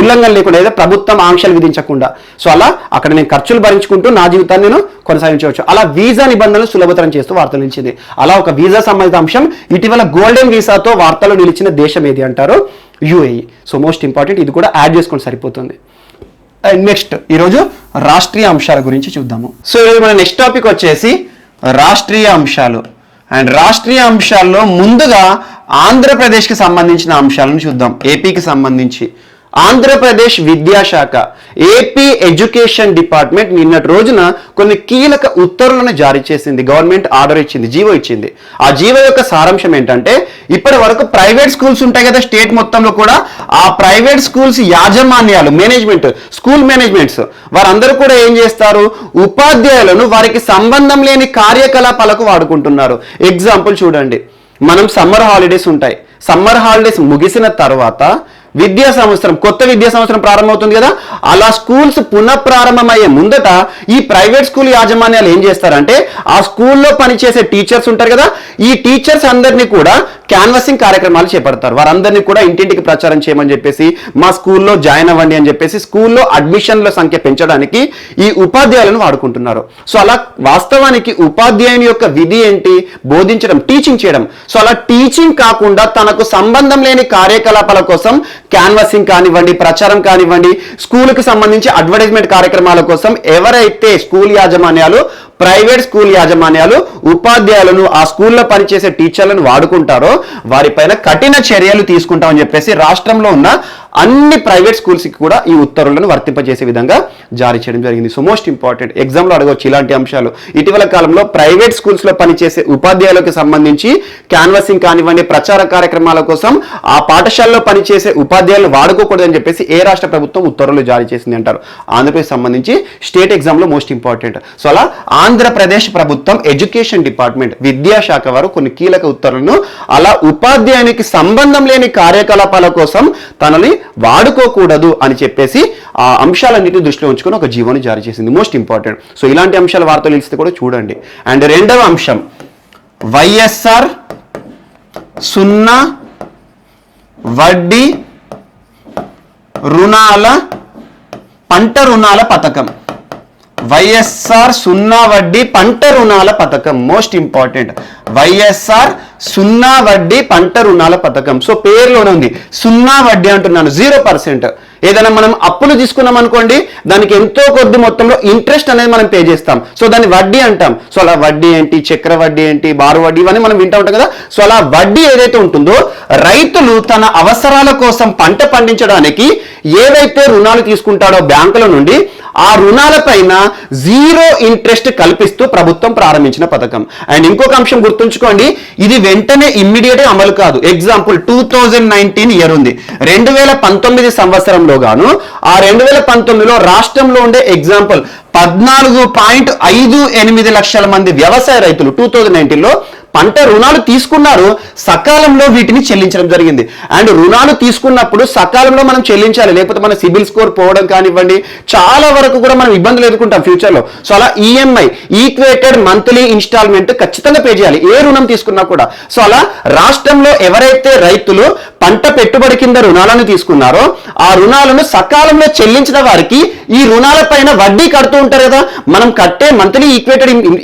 ఉల్లంఘన లేకుండా, లేదా ప్రభుత్వం ఆంక్షలు విధించకుండా. సో అలా అక్కడ నేను ఖర్చులు భరించుకుంటూ నా జీవితాన్ని నేను కొనసాగించవచ్చు. అలా వీసా నిబంధనలు సులభతరం చేస్తూ వార్తలు నిలిచింది. అలా ఒక వీసా సంబంధిత అంశం ఇటీవల గోల్డెన్ వీసాతో వార్తలు నిలిచిన దేశం ఏది అంటారు, యుఏఈ. సో మోస్ట్ ఇంపార్టెంట్, ఇది కూడా యాడ్ చేసుకొని సరిపోతుంది. నెక్స్ట్ ఈరోజు రాష్ట్రీయ అంశాల గురించి చూద్దాము. సో ఈరోజు మన నెక్స్ట్ టాపిక్ వచ్చేసి రాష్ట్రీయ అంశాలు. అండ్ రాష్ట్రీయ అంశాల్లో ముందుగా ఆంధ్రప్రదేశ్కి సంబంధించిన అంశాలను చూద్దాం. ఏపీకి సంబంధించి ఆంధ్రప్రదేశ్ విద్యాశాఖ, ఏపీ ఎడ్యుకేషన్ డిపార్ట్మెంట్ నిన్నటి రోజున కొన్ని కీలక ఉత్తర్వులను జారీ చేసింది. గవర్నమెంట్ ఆర్డర్ ఇచ్చింది, జీవో ఇచ్చింది. ఆ జీవో యొక్క సారాంశం ఏంటంటే, ఇప్పటి వరకు ప్రైవేట్ స్కూల్స్ ఉంటాయి కదా స్టేట్ మొత్తంలో కూడా, ఆ ప్రైవేట్ స్కూల్స్ యాజమాన్యాలు, మేనేజ్మెంట్, స్కూల్ మేనేజ్మెంట్స్ వారందరూ కూడా ఏం చేస్తారు, ఉపాధ్యాయులను వారికి సంబంధం లేని కార్యకలాపాలకు వాడుకుంటున్నారు. ఎగ్జాంపుల్ చూడండి, మనం సమ్మర్ హాలిడేస్ ఉంటాయి. సమ్మర్ హాలిడేస్ ముగిసిన తర్వాత విద్యా సంవత్సరం, కొత్త విద్యా సంవత్సరం ప్రారంభమవుతుంది కదా, అలా స్కూల్స్ పునఃప్రారంభమయ్యే ముందట ఈ ప్రైవేట్ స్కూల్ యాజమాన్యాలు ఏం చేస్తారంటే, ఆ స్కూల్లో పనిచేసే టీచర్స్ ఉంటారు కదా, ఈ టీచర్స్ అందరినీ కూడా క్యాన్వసింగ్ కార్యక్రమాలు చేపడతారు. వారందరినీ కూడా ఇంటింటికి ప్రచారం చేయమని చెప్పేసి, మా స్కూల్లో జాయిన్ అవ్వండి అని చెప్పేసి స్కూల్లో అడ్మిషన్ల సంఖ్య పెంచడానికి ఈ ఉపాధ్యాయులను వాడుకుంటున్నారు. సో అలా వాస్తవానికి ఉపాధ్యాయుని యొక్క విధి ఏంటి, బోధించడం, టీచింగ్ చేయడం. సో అలా టీచింగ్ కాకుండా తనకు సంబంధం లేని కార్యకలాపాల కోసం క్యాన్వసింగ్ కానివ్వండి, ప్రచారం కానివ్వండి, స్కూల్కి సంబంధించి అడ్వర్టైజ్మెంట్ కార్యక్రమాల కోసం ఎవరైతే స్కూల్ యాజమాన్యాలు, ప్రైవేట్ స్కూల్ యాజమాన్యాలు ఉపాధ్యాయులను, ఆ స్కూల్లో పనిచేసే టీచర్లను వాడుకుంటారో వారిపైన కఠిన చర్యలు తీసుకుంటామని చెప్పేసి రాష్ట్రంలో ఉన్న అన్ని ప్రైవేట్ స్కూల్స్కి కూడా ఈ ఉత్తర్వులను వర్తింపజేసే విధంగా జారీ చేయడం జరిగింది. సో మోస్ట్ ఇంపార్టెంట్, ఎగ్జామ్లో అడగవచ్చు ఇలాంటి అంశాలు. ఇటీవల కాలంలో ప్రైవేట్ స్కూల్స్లో పనిచేసే ఉపాధ్యాయులకు సంబంధించి క్యాన్వసింగ్ కానివ్వండి, ప్రచార కార్యక్రమాల కోసం ఆ పాఠశాలలో పనిచేసే ఉపాధ్యాయులను వాడుకోకూడదని చెప్పేసి ఏ రాష్ట్ర ప్రభుత్వం ఉత్తర్వులు జారీ చేసింది అంటారు? ఆంధ్రప్రదేశ్ సంబంధించి స్టేట్ ఎగ్జామ్లో మోస్ట్ ఇంపార్టెంట్. సో అలా ఆంధ్రప్రదేశ్ ప్రభుత్వం ఎడ్యుకేషన్ డిపార్ట్మెంట్, విద్యాశాఖ వారు కొన్ని కీలక ఉత్తర్వులను అలా ఉపాధ్యాయునికి సంబంధం లేని కార్యకలాపాల కోసం తనని వాడుకోకూడదు అని చెప్పేసి ఆ అంశాలన్నింటినీ దృష్టిలో ఉంచుకొని ఒక జీవోని జారీ చేసింది. Most important. సో ఇలాంటి అంశాల వార్తలు తెలిస్తే కూడా చూడండి. అండ్ రెండవ అంశం, వైఎస్ఆర్ సున్నా వడ్డీ రుణాల, పంట రుణాల పథకం. వైఎస్ఆర్ సున్నా వడ్డీ పంట రుణాల పథకం మోస్ట్ ఇంపార్టెంట్. వైఎస్ఆర్ సున్నా వడ్డీ పంట రుణాల పథకం. సో పేరులోనే ఉంది, సున్నా వడ్డీ అంటున్నాను, 0%. ఏదైనా మనం అప్పులు తీసుకున్నాం అనుకోండి, దానికి ఎంతో కొద్ది మొత్తంలో ఇంట్రెస్ట్ అనేది మనం పే చేస్తాం. సో దాన్ని వడ్డీ అంటాం. సో అలా వడ్డీ ఏంటి, చక్ర వడ్డీ ఏంటి, బారు వడ్డీ, ఇవన్నీ మనం వింటూ ఉంటాం కదా. సో అలా వడ్డీ ఏదైతే ఉంటుందో, రైతులు తన అవసరాల కోసం పంట పండించడానికి ఏదైతే రుణాలు తీసుకుంటాడో బ్యాంకుల నుండి, ఆ రుణాల పైన 0 ఇంట్రెస్ట్ కల్పిస్తూ ప్రభుత్వం ప్రారంభించిన పథకం. అండ్ ఇంకొక అంశం గుర్తుంచుకోండి, ఇది వెంటనే ఇమ్మీడియట్ అమలు కాదు. ఎగ్జాంపుల్ 2019 ఇయర్ ఉంది, 2019 సంవత్సరంలో గాను ఆ 2019లో రాష్ట్రంలో ఉండే ఎగ్జాంపుల్ 14.58 లక్షల మంది వ్యవసాయ రైతులు 2019లో పంట రుణాలు తీసుకున్నారు, సకాలంలో వీటిని చెల్లించడం జరిగింది. అండ్ రుణాలు తీసుకున్నప్పుడు సకాలంలో మనం చెల్లించాలి, లేకపోతే మన సిబిల్ స్కోర్ పోవడం కానివ్వండి, చాలా వరకు కూడా మనం ఇబ్బందులు ఎదుర్కొంటాం ఫ్యూచర్లో. సో అలా ఈఎంఐ, ఈక్వేటెడ్ మంత్లీ ఇన్స్టాల్మెంట్ ఖచ్చితంగా పే చేయాలి ఏ రుణం తీసుకున్నా కూడా. సో అలా రాష్ట్రంలో ఎవరైతే రైతులు పంట పెట్టుబడి కింద రుణాలను తీసుకున్నారో, ఆ రుణాలను సకాలంలో చెల్లించిన వారికి ఈ రుణాల పైన వడ్డీ కడుతూ ఉంటారు కదా. మనం కట్టే మంత్లీ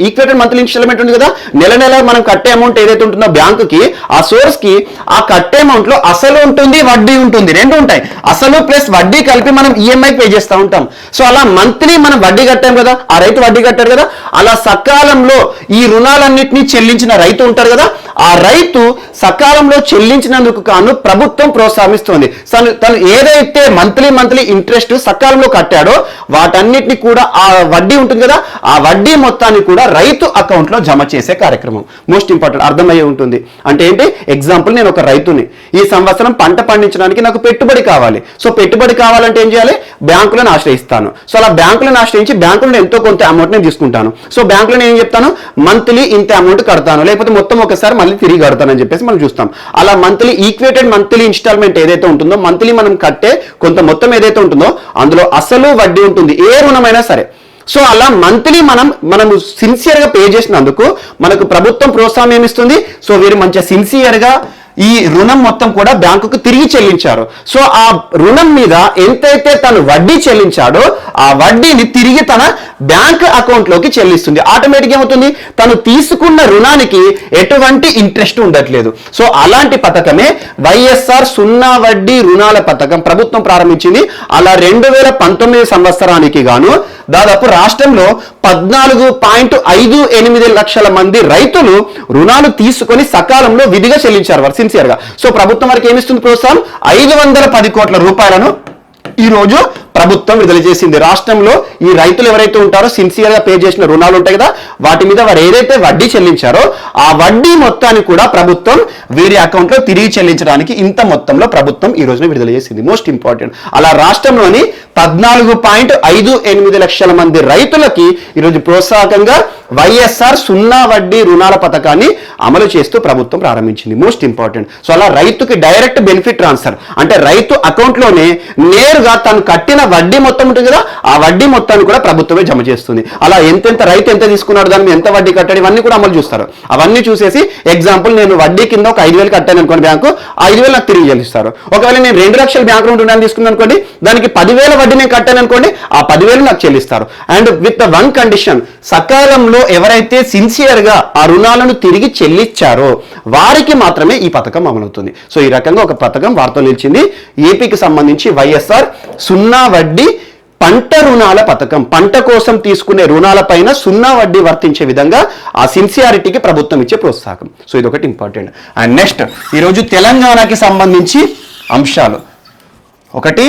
ఈక్వేటెడ్ మంత్లీ ఇన్స్టాల్మెంట్ ఉంది కదా, నెల నెల మనం కట్టే అమౌంట్ ఏదైతే ఉంటుందో బ్యాంకుకి, ఆ సోర్స్ కి, ఆ కట్టే అమౌంట్ లో అసలు ఉంటుంది, వడ్డీ ఉంటుంది, రెండు ఉంటాయి. అసలు ప్లస్ వడ్డీ కలిపి మనం ఈఎంఐ పే చేస్తూ ఉంటాం. సో అలా మంత్లీ మనం వడ్డీ కట్టాం కదా, ఆ రైతు వడ్డీ కట్టారు కదా, అలా సకాలంలో ఈ రుణాలన్నింటినీ చెల్లించిన రైతు ఉంటారు కదా, ఆ రైతు సకాలంలో చెల్లించినందుకు కాను ప్రభుత్వం ప్రోత్సహిస్తుంది. తను ఏదైతే మంత్లీ ఇంట్రెస్ట్ సకాలంలో కట్టాడో వాటన్నిటిని కూడా, ఆ వడ్డీ ఉంటుంది కదా, ఆ వడ్డీ మొత్తాన్ని కూడా రైతు అకౌంట్ లో జమ చేసే కార్యక్రమం. మోస్ట్ ఇంపార్టెంట్, అర్థమయ్యే ఉంటుంది. అంటే ఏంటి, ఎగ్జాంపుల్ నేను ఒక రైతుని, ఈ సంవత్సరం పంట పండించడానికి నాకు పెట్టుబడి కావాలి. సో పెట్టుబడి కావాలంటే ఏం చేయాలి, బ్యాంకులను ఆశ్రయిస్తాను. సో అలా బ్యాంకులను ఆశ్రయించి బ్యాంకులను ఎంతో కొంత అమౌంట్ నేను తీసుకుంటాను. సో బ్యాంకులను ఏం చెప్తాను, మంత్లీ ఇంత అమౌంట్ కడతాను, లేకపోతే మొత్తం ఒకసారి మళ్ళీ తిరిగి కడతానని చెప్పేసి మనం చూస్తాం. అలా మంత్లీ ఈక్వేటెడ్ మంత్లీ ఇన్స్టాల్మెంట్ ఏదైతే ఉంటుందో, మంత్లీ మనం కట్టే కొంత మొత్తం ఏదైతే ఉంటుందో అందులో అసలు వడ్డీ ఉంటుంది, ఏ రుణమైనా సరే. సో అలా మంత్లీ మనము సిన్సియర్గా పే చేసినందుకు మనకు ప్రభుత్వం ప్రోత్సాహం ఏమిస్తుంది. సో వీరు మంచిగా సిన్సియర్గా ఈ రుణం మొత్తం కూడా బ్యాంకుకు తిరిగి చెల్లించారు. సో ఆ రుణం మీద ఎంతైతే తను వడ్డీ చెల్లించాడో ఆ వడ్డీని తిరిగి తన బ్యాంక్ అకౌంట్ లోకి చెల్లిస్తుంది. ఆటోమేటిక్ ఏమవుతుంది, తను తీసుకున్న రుణానికి ఎటువంటి ఇంట్రెస్ట్ ఉండట్లేదు. సో అలాంటి పథకమే వైఎస్ఆర్ సున్నా వడ్డీ రుణాల పథకం ప్రభుత్వం ప్రారంభించింది. అలా 2019 సంవత్సరానికి గాను దాదాపు రాష్ట్రంలో 14.58 లక్షల మంది రైతులు రుణాలు తీసుకొని సకాలంలో విధిగా చెల్లించారు వారు సిన్సియర్ గా. సో ప్రభుత్వం వారికి ఏమిస్తుంది ప్రోత్సాహం? 510 కోట్ల రూపాయలను ఈ రోజు ప్రభుత్వం విడుదల చేసింది. రాష్ట్రంలో ఈ రైతులు ఎవరైతే ఉంటారో సిన్సియర్ గా పే చేసిన రుణాలు ఉంటాయి కదా, వాటి మీద వారు ఏదైతే వడ్డీ చెల్లించారో ఆ వడ్డీ మొత్తాన్ని కూడా ప్రభుత్వం వీరి అకౌంట్ లో తిరిగి చెల్లించడానికి ఇంత మొత్తంలో ప్రభుత్వం ఈ రోజున విడుదల చేసింది. Most important. అలా రాష్ట్రంలోని 14.58 లక్షల మంది రైతులకి ఈరోజు ప్రోత్సాహకంగా వైఎస్ఆర్ సున్నా వడ్డీ రుణాల పథకాన్ని అమలు చేస్తూ ప్రభుత్వం ప్రారంభించింది. Most important. సో అలా రైతుకి డైరెక్ట్ బెనిఫిట్ ట్రాన్స్ఫర్ అంటే రైతు అకౌంట్ లోనే నేరుగా తను కట్టిన వడ్డీ మొత్తం ఉంటుంది కదా, ఆ వడ్డీ మొత్తాన్ని కూడా ప్రభుత్వమే జమ చేస్తుంది. అలా ఎంతెంత రైతు ఎంత తీసుకున్నాడు, దాని మీద ఎంత వడ్డీ కట్టాడు, ఇవన్నీ కూడా అమలు చూస్తారు. అవన్నీ చూసేసి ఎగ్జాంపుల్ నేను వడ్డీ కింద ఒక 5,000 కట్టాను అనుకోండి బ్యాంకు, 5,000 నాకు తిరిగి చెల్లిస్తారు. ఒకవేళ నేను 2 లక్షల బ్యాంకు రుణాన్ని తీసుకున్నాను అనుకోండి, దానికి 10,000 వడ్డీ నేను కట్టాను అనుకోండి, ఆ 10,000 నాకు చెల్లిస్తారు. అండ్ విత్ వన్ కండిషన్, సకాలంలో ఎవరైతే సిన్సియర్ గా ఆ రుణాలను తిరిగి చెల్లించారో వారికి మాత్రమే ఈ పథకం అమలవుతుంది. సో ఈ రకంగా ఒక పథకం వార్తలు నిలిచింది. ఏపీకి సంబంధించి వైఎస్ఆర్ సున్నా వడ్డీ పంట రుణాల పథకం. పంట కోసం తీసుకునే రుణాల పైన సున్నా వడ్డీ వర్తించే విధంగా ఆ సిన్సియారిటీకి ప్రభుత్వం ఇచ్చే ప్రోత్సాహం. సో ఇది ఒకటి ఇంపార్టెంట్. అండ్ నెక్స్ట్ ఈరోజు తెలంగాణకి సంబంధించి అంశాలు. ఒకటి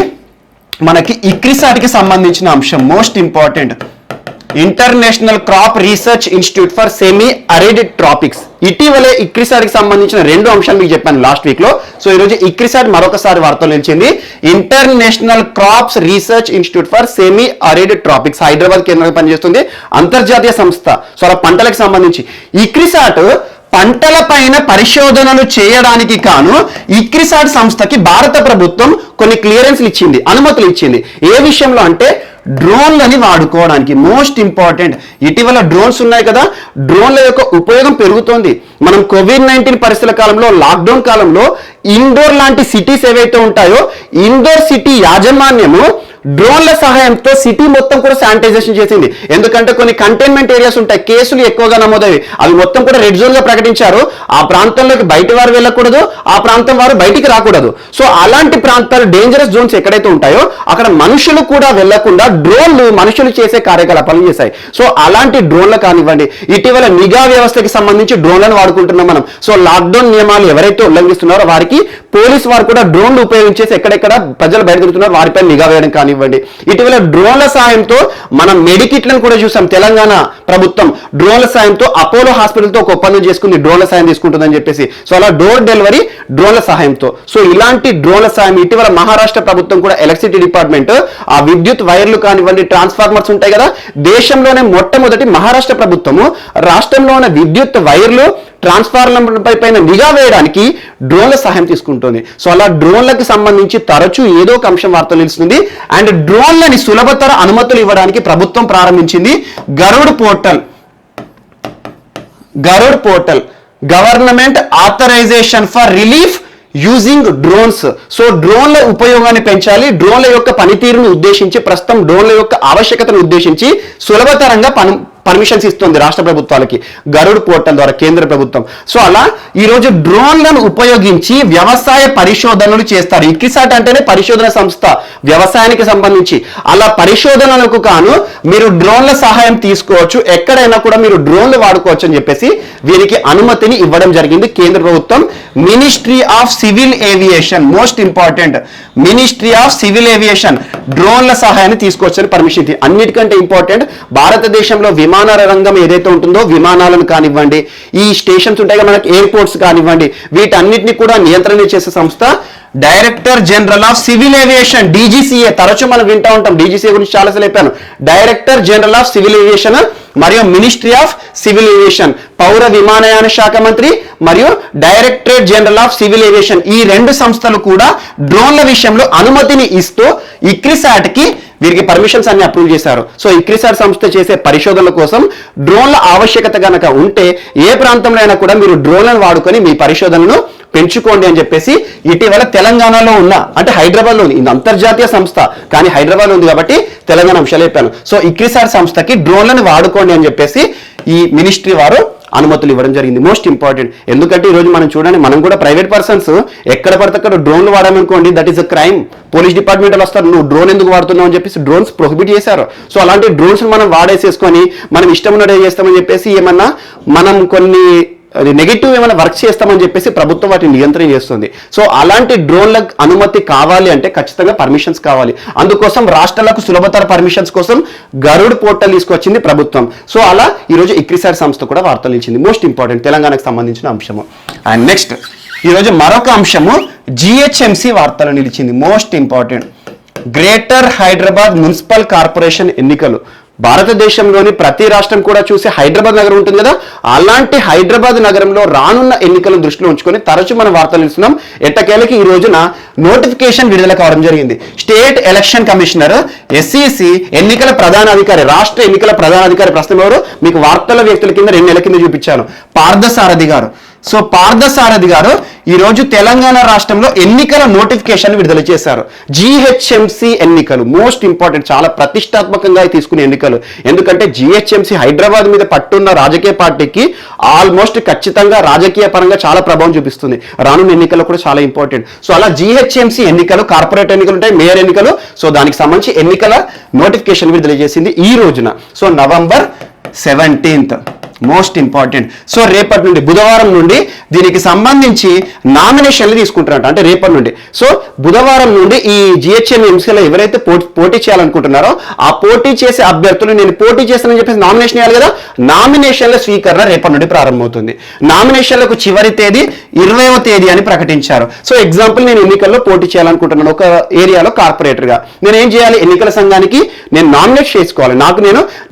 మనకి ఇక్రిసాట్కి సంబంధించిన అంశం most important. International crop research institute for semi arid tropics. ఇటీవలే ఇక్రిసాట్కి సంబంధించిన 2 అంశాలు మీకు చెప్పాను లాస్ట్ వీక్ లో. సో ఈరోజు ఇక్రిసాట్ మరొకసారి వార్తలు నిలిచింది. International crops research institute for semi arid tropics Hyderabad కేంద్రంగా పనిచేస్తుంది, అంతర్జాతీయ సంస్థ. సో అలా పంటలకు సంబంధించి ఇక్రిసాట్ పంటల పైన పరిశోధనలు చేయడానికి కాను ఇక్రిసాట్ సంస్థకి భారత ప్రభుత్వం కొన్ని క్లియరెన్స్లు ఇచ్చింది, అనుమతులు ఇచ్చింది. ఏ విషయంలో అంటే డ్రోన్లని వాడుకోవడానికి. Most important. ఇటీవల డ్రోన్స్ ఉన్నాయి కదా, డ్రోన్ల యొక్క ఉపయోగం పెరుగుతోంది. మనం కోవిడ్-19 పరిస్థితుల కాలంలో, లాక్డౌన్ కాలంలో ఇండోర్ లాంటి సిటీస్ ఏవైతే ఉంటాయో ఇండోర్ సిటీ యాజమాన్యము డ్రోన్ల సహాయంతో సిటీ మొత్తం కూడా శానిటైజేషన్ చేసింది. ఎందుకంటే కొన్ని కంటైన్మెంట్ ఏరియాస్ ఉంటాయి, కేసులు ఎక్కువగా నమోదయ్యి, అవి మొత్తం కూడా రెడ్ జోన్ గా ప్రకటించారు. ఆ ప్రాంతంలోకి బయట వారు వెళ్ళకూడదు, ఆ ప్రాంతం వారు బయటికి రాకూడదు. సో అలాంటి ప్రాంతాలు డేంజరస్ జోన్స్ ఎక్కడైతే ఉంటాయో అక్కడ మనుషులు కూడా వెళ్లకుండా డ్రోన్లు మనుషులు చేసే కార్యకలాపాలు చేశాయి. సో అలాంటి డ్రోన్లు కానివ్వండి, ఇటీవల నిఘా వ్యవస్థకి సంబంధించి డ్రోన్లను వాడుకుంటున్నాం మనం. సో లాక్డౌన్ నియమాలు ఎవరైతే ఉల్లంఘిస్తున్నారో వారికి పోలీసు వారు కూడా డ్రోన్లు ఉపయోగించేసి ఎక్కడెక్కడ ప్రజలు బయట తిరుగుతున్నారు వారిపై నిఘా వేయడం కానివ్వండి. ఇటీవల డ్రోన్ల సాయంతో మనం మెడికిట్లను కూడా చూసాం. తెలంగాణ ప్రభుత్వం డ్రోన్ల సాయంతో అపోలో హాస్పిటల్తో ఒక ఒప్పందం చేసుకుంది, డ్రోన్ల సాయం తీసుకుంటుందని చెప్పేసి. సో అలా డోర్ డెలివరీ డ్రోన్ల సహాయంతో. సో ఇలాంటి డ్రోన్ల సాయం ఇటీవల మహారాష్ట్ర ప్రభుత్వం కూడా ఎలక్ట్రిసిటీ డిపార్ట్మెంట్ ఆ విద్యుత్ వైర్లు కానివ్వండి, ట్రాన్స్ఫార్మర్స్ ఉంటాయి కదా, దేశంలోనే మొట్టమొదటి మహారాష్ట్ర ప్రభుత్వము రాష్ట్రంలో ఉన్న విద్యుత్ వైర్లు ట్రాన్స్ఫార్మర్ పైన నిఘా వేయడానికి డ్రోన్ల సహాయం తీసుకుంటుంది. సో అలా డ్రోన్లకు సంబంధించి తరచూ ఏదో ఒక అంశం వార్తలు నిలుస్తుంది. అండ్ డ్రోన్లని సులభతర అనుమతులు ఇవ్వడానికి ప్రభుత్వం ప్రారంభించింది Garud portal government authorization for relief using drones. So డ్రోన్ల ఉపయోగాన్ని పెంచాలి, డ్రోన్ల యొక్క పనితీరును ఉద్దేశించి, ప్రస్తుతం డ్రోన్ల యొక్క ఆవశ్యకతను ఉద్దేశించి సులభతరంగా పర్మిషన్స్ ఇస్తుంది రాష్ట్ర ప్రభుత్వాలకి గరుడ్ పోర్టల్ ద్వారా కేంద్ర ప్రభుత్వం. సో అలా ఈరోజు డ్రోన్లను ఉపయోగించి వ్యవసాయ పరిశోధనలు చేస్తారు. ఇక్రిసాట్ అంటేనే పరిశోధన సంస్థ వ్యవసాయానికి సంబంధించి. అలా పరిశోధనలకు కాను మీరు డ్రోన్ల సహాయం తీసుకోవచ్చు, ఎక్కడైనా కూడా మీరు డ్రోన్లు వాడుకోవచ్చు అని చెప్పేసి వీరికి అనుమతిని ఇవ్వడం జరిగింది కేంద్ర ప్రభుత్వం. Ministry of civil aviation, most important, ministry of civil aviation డ్రోన్ల సహాయాన్ని తీసుకోవచ్చని పర్మిషన్. అన్నిటికంటే ఇంపార్టెంట్, భారతదేశంలో విమానాల రంగం ఏదైతే ఉంటుందో విమానాలను కానివ్వండి, ఈ స్టేషన్స్ ఉంటాయి కదా మనకి ఎయిర్పోర్ట్స్ కానివ్వండి, వీటన్నిటిని కూడా నియంత్రణ చేసే సంస్థ director general of civil aviation, DGCA. తరచూ మనం వింటూ ఉంటాం, డీజీసీఏ గురించి చాలాసార్లు చెప్పాను. Director general of civil aviation మరియు మినిస్ట్రీ ఆఫ్ సివిల్ ఏవియేషన్, పౌర విమానయాన శాఖ మంత్రి మరియు directorate general of civil aviation, ఈ 2 సంస్థలు కూడా డ్రోన్ల విషయంలో అనుమతిని ఇస్తూ ఇక్రిసాట్ కి వీరికి పర్మిషన్స్ అన్ని అప్రూవ్ చేశారు. సో ఇక్రిసాట్ సంస్థ చేసే పరిశోధనల కోసం డ్రోన్ల ఆవశ్యకత కనుక ఉంటే ఏ ప్రాంతంలో అయినా కూడా మీరు డ్రోన్లను వాడుకొని మీ పరిశోధనను పెంచుకోండి అని చెప్పేసి ఇటీవల తెలంగాణలో ఉన్న, అంటే హైదరాబాద్లో ఉంది, ఇది అంతర్జాతీయ సంస్థ కానీ హైదరాబాద్లో ఉంది కాబట్టి తెలంగాణ అంశాలు చెప్పాను. సో ఇక్రిసాట్ సంస్థకి డ్రోన్లను వాడుకోండి అని చెప్పేసి ఈ మినిస్ట్రీ వారు అనుమతులు ఇవ్వడం జరిగింది. Most important. ఎందుకంటే ఈరోజు మనం చూడండి, మనం కూడా ప్రైవేట్ పర్సన్స్ ఎక్కడ పడితే అక్కడ డ్రోన్లు వాడామనుకోండి, that is a crime. Police department వాళ్ళు వస్తారు, నువ్వు డ్రోన్ ఎందుకు వాడుతున్నావు అని చెప్పేసి డ్రోన్స్ ప్రొహిబిట్ చేశారు. సో అలాంటి డ్రోన్స్ మనం వాడేసేసుకొని మనం ఇష్టం ఉన్నట్టు చేస్తామని చెప్పేసి ఏమన్నా మనం కొన్ని నెగిటివ్ ఏమైనా వర్క్ చేస్తామని చెప్పేసి ప్రభుత్వం వాటిని నియంత్రణ చేస్తుంది. సో అలాంటి డ్రోన్లకు అనుమతి కావాలి అంటే ఖచ్చితంగా పర్మిషన్స్ కావాలి. అందుకోసం రాష్ట్రాలకు సులభతర పర్మిషన్స్ కోసం గరుడ్ పోర్టల్ తీసుకొచ్చింది ప్రభుత్వం. సో అలా ఈరోజు ఇక్రిసాట్ సంస్థ కూడా వార్తలు ఇచ్చింది. మోస్ట్ ఇంపార్టెంట్, తెలంగాణకు సంబంధించిన అంశము. అండ్ నెక్స్ట్ ఈరోజు మరొక అంశము జిహెచ్ఎంసి వార్తలు నిలిచింది. Most important, greater Hyderabad municipal corporation ఎన్నికలు. భారతదేశంలోని ప్రతి రాష్ట్రం కూడా చూసి హైదరాబాద్ నగరం ఉంటుంది కదా, అలాంటి హైదరాబాద్ నగరంలో రానున్న ఎన్నికలను దృష్టిలో ఉంచుకొని తరచూ మనం వార్తలు ఇస్తున్నాం. ఎట్టకేలకి ఈ రోజున నోటిఫికేషన్ విడుదల కావడం జరిగింది. స్టేట్ ఎలక్షన్ కమిషనర్ ఎస్ఈసి ఎన్నికల ప్రధానాధికారి, రాష్ట్ర ఎన్నికల ప్రధానాధికారి ప్రస్తుతం ఎవరు మీకు వార్తల వ్యక్తుల కింద 2 నెలల కింద చూపించాను, పార్థసారథి గారు. సో పార్థసారథి గారు ఈరోజు తెలంగాణ రాష్ట్రంలో ఎన్నికల నోటిఫికేషన్ విడుదల చేశారు. జిహెచ్ఎంసి ఎన్నికలు మోస్ట్ ఇంపార్టెంట్, చాలా ప్రతిష్టాత్మకంగా తీసుకునే ఎన్నికలు. ఎందుకంటే జిహెచ్ఎంసి హైదరాబాద్ మీద పట్టున్న రాజకీయ పార్టీకి ఆల్మోస్ట్ ఖచ్చితంగా రాజకీయ పరంగా చాలా ప్రభావం చూపిస్తుంది. రానున్న ఎన్నికలు కూడా చాలా ఇంపార్టెంట్. సో అలా జిహెచ్ఎంసి ఎన్నికలు, కార్పొరేట్ ఎన్నికలు ఉంటాయి, మేయర్ ఎన్నికలు. సో దానికి సంబంధించి ఎన్నికల నోటిఫికేషన్ విడుదల చేసింది ఈ రోజున. So November 17th. Most important. So రేపటి నుండి, బుధవారం నుండి దీనికి సంబంధించి నామినేషన్లు తీసుకుంటున్నట్టు, అంటే రేపటి నుండి. సో బుధవారం నుండి ఈ జిహెచ్ఎంసీలో ఎవరైతే పోటీ చేయాలనుకుంటున్నారో ఆ పోటీ చేసే అభ్యర్థులు, నేను పోటీ చేస్తానని చెప్పేసి నామినేషన్ వేయాలి కదా, నామినేషన్ల స్వీకరణ రేపటి నుండి ప్రారంభమవుతుంది. నామినేషన్లకు చివరి తేదీ 20వ తేదీ అని ప్రకటించారు. సో ఎగ్జాంపుల్, నేను ఎన్నికల్లో పోటీ చేయాలనుకుంటున్నాను ఒక ఏరియాలో కార్పొరేటర్గా. నేను ఏం చేయాలి, ఎన్నికల సంఘానికి నేను నామినేట్ చేసుకోవాలి, నాకు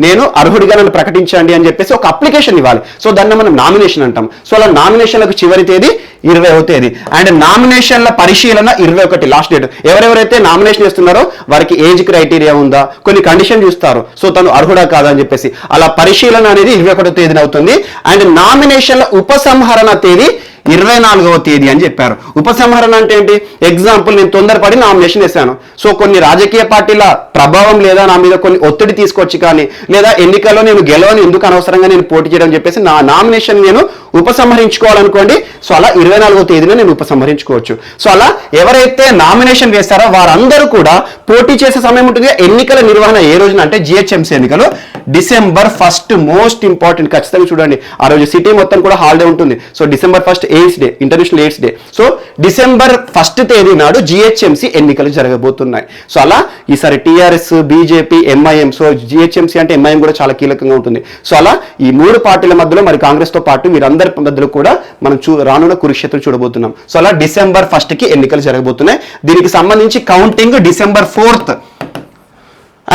నేను అర్హుడిగా నన్ను ప్రకటించండి అని చెప్పేసి ఒక అప్లికేషన్ ఇవ్వాలి. సో దాన్ని మనం నామినేషన్ అంటాం. సో అలా నామినేషన్లకు చివరి తేదీ 20వ తేదీ. అండ్ నామినేషన్ల పరిశీలన 21 లాస్ట్ డేట్. ఎవరెవరైతే నామినేషన్ చేస్తున్నారో వారికి ఏజ్ క్రైటీరియా ఉందా, కొన్ని కండిషన్ చూస్తారు. సో తను అర్హుడా కాదా అని చెప్పేసి అలా పరిశీలన అనేది 21వ తేదీన అవుతుంది. అండ్ నామినేషన్ల ఉపసంహరణ తేదీ 24వ తేదీ అని చెప్పారు. ఉపసంహరణ అంటే ఏంటి, ఎగ్జాంపుల్ నేను తొందరపడి నామినేషన్ వేశాను. సో కొన్ని రాజకీయ పార్టీల ప్రభావం లేదా నా మీద కొన్ని ఒత్తిడి తీసుకొచ్చి కానీ, లేదా ఎన్నికల్లో నేను గెలవని ఎందుకు అనవసరంగా నేను పోటీ చేయడం చెప్పేసి నా నామినేషన్ నేను ఉపసంహరించుకోవాలనుకోండి. సో అలా 24వ తేదీన నేను ఉపసంహరించుకోవచ్చు. సో అలా ఎవరైతే నామినేషన్ వేస్తారో వారందరూ కూడా పోటీ చేసే సమయం ఉంటుంది. ఎన్నికల నిర్వహణ ఏ రోజున అంటే జిహెచ్ఎంసీ ఎన్నికలు December 1st. మోస్ట్ ఇంపార్టెంట్, ఖచ్చితంగా చూడండి. ఆ రోజు సిటీ మొత్తం కూడా హాలిడే ఉంటుంది. So December 1st AIDS day, international AIDS day. So December 1st తేదీ నాడు జిహెచ్ఎంసీ ఎన్నికలు జరగబోతున్నాయి. సో అలా ఈసారి TRS, BJP, MIM, so GHMC అంటే ఎంఐఎం కూడా చాలా కీలకంగా ఉంటుంది. సో అలా ఈ 3 పార్టీల మధ్యలో మరి కాంగ్రెస్ తో పాటు వీరందరి మధ్యలో కూడా మనం రానున్న కురుక్షేత్రం చూడబోతున్నాం. సో అలా December 1st ఎన్నికలు జరగబోతున్నాయి. దీనికి సంబంధించి counting December 4th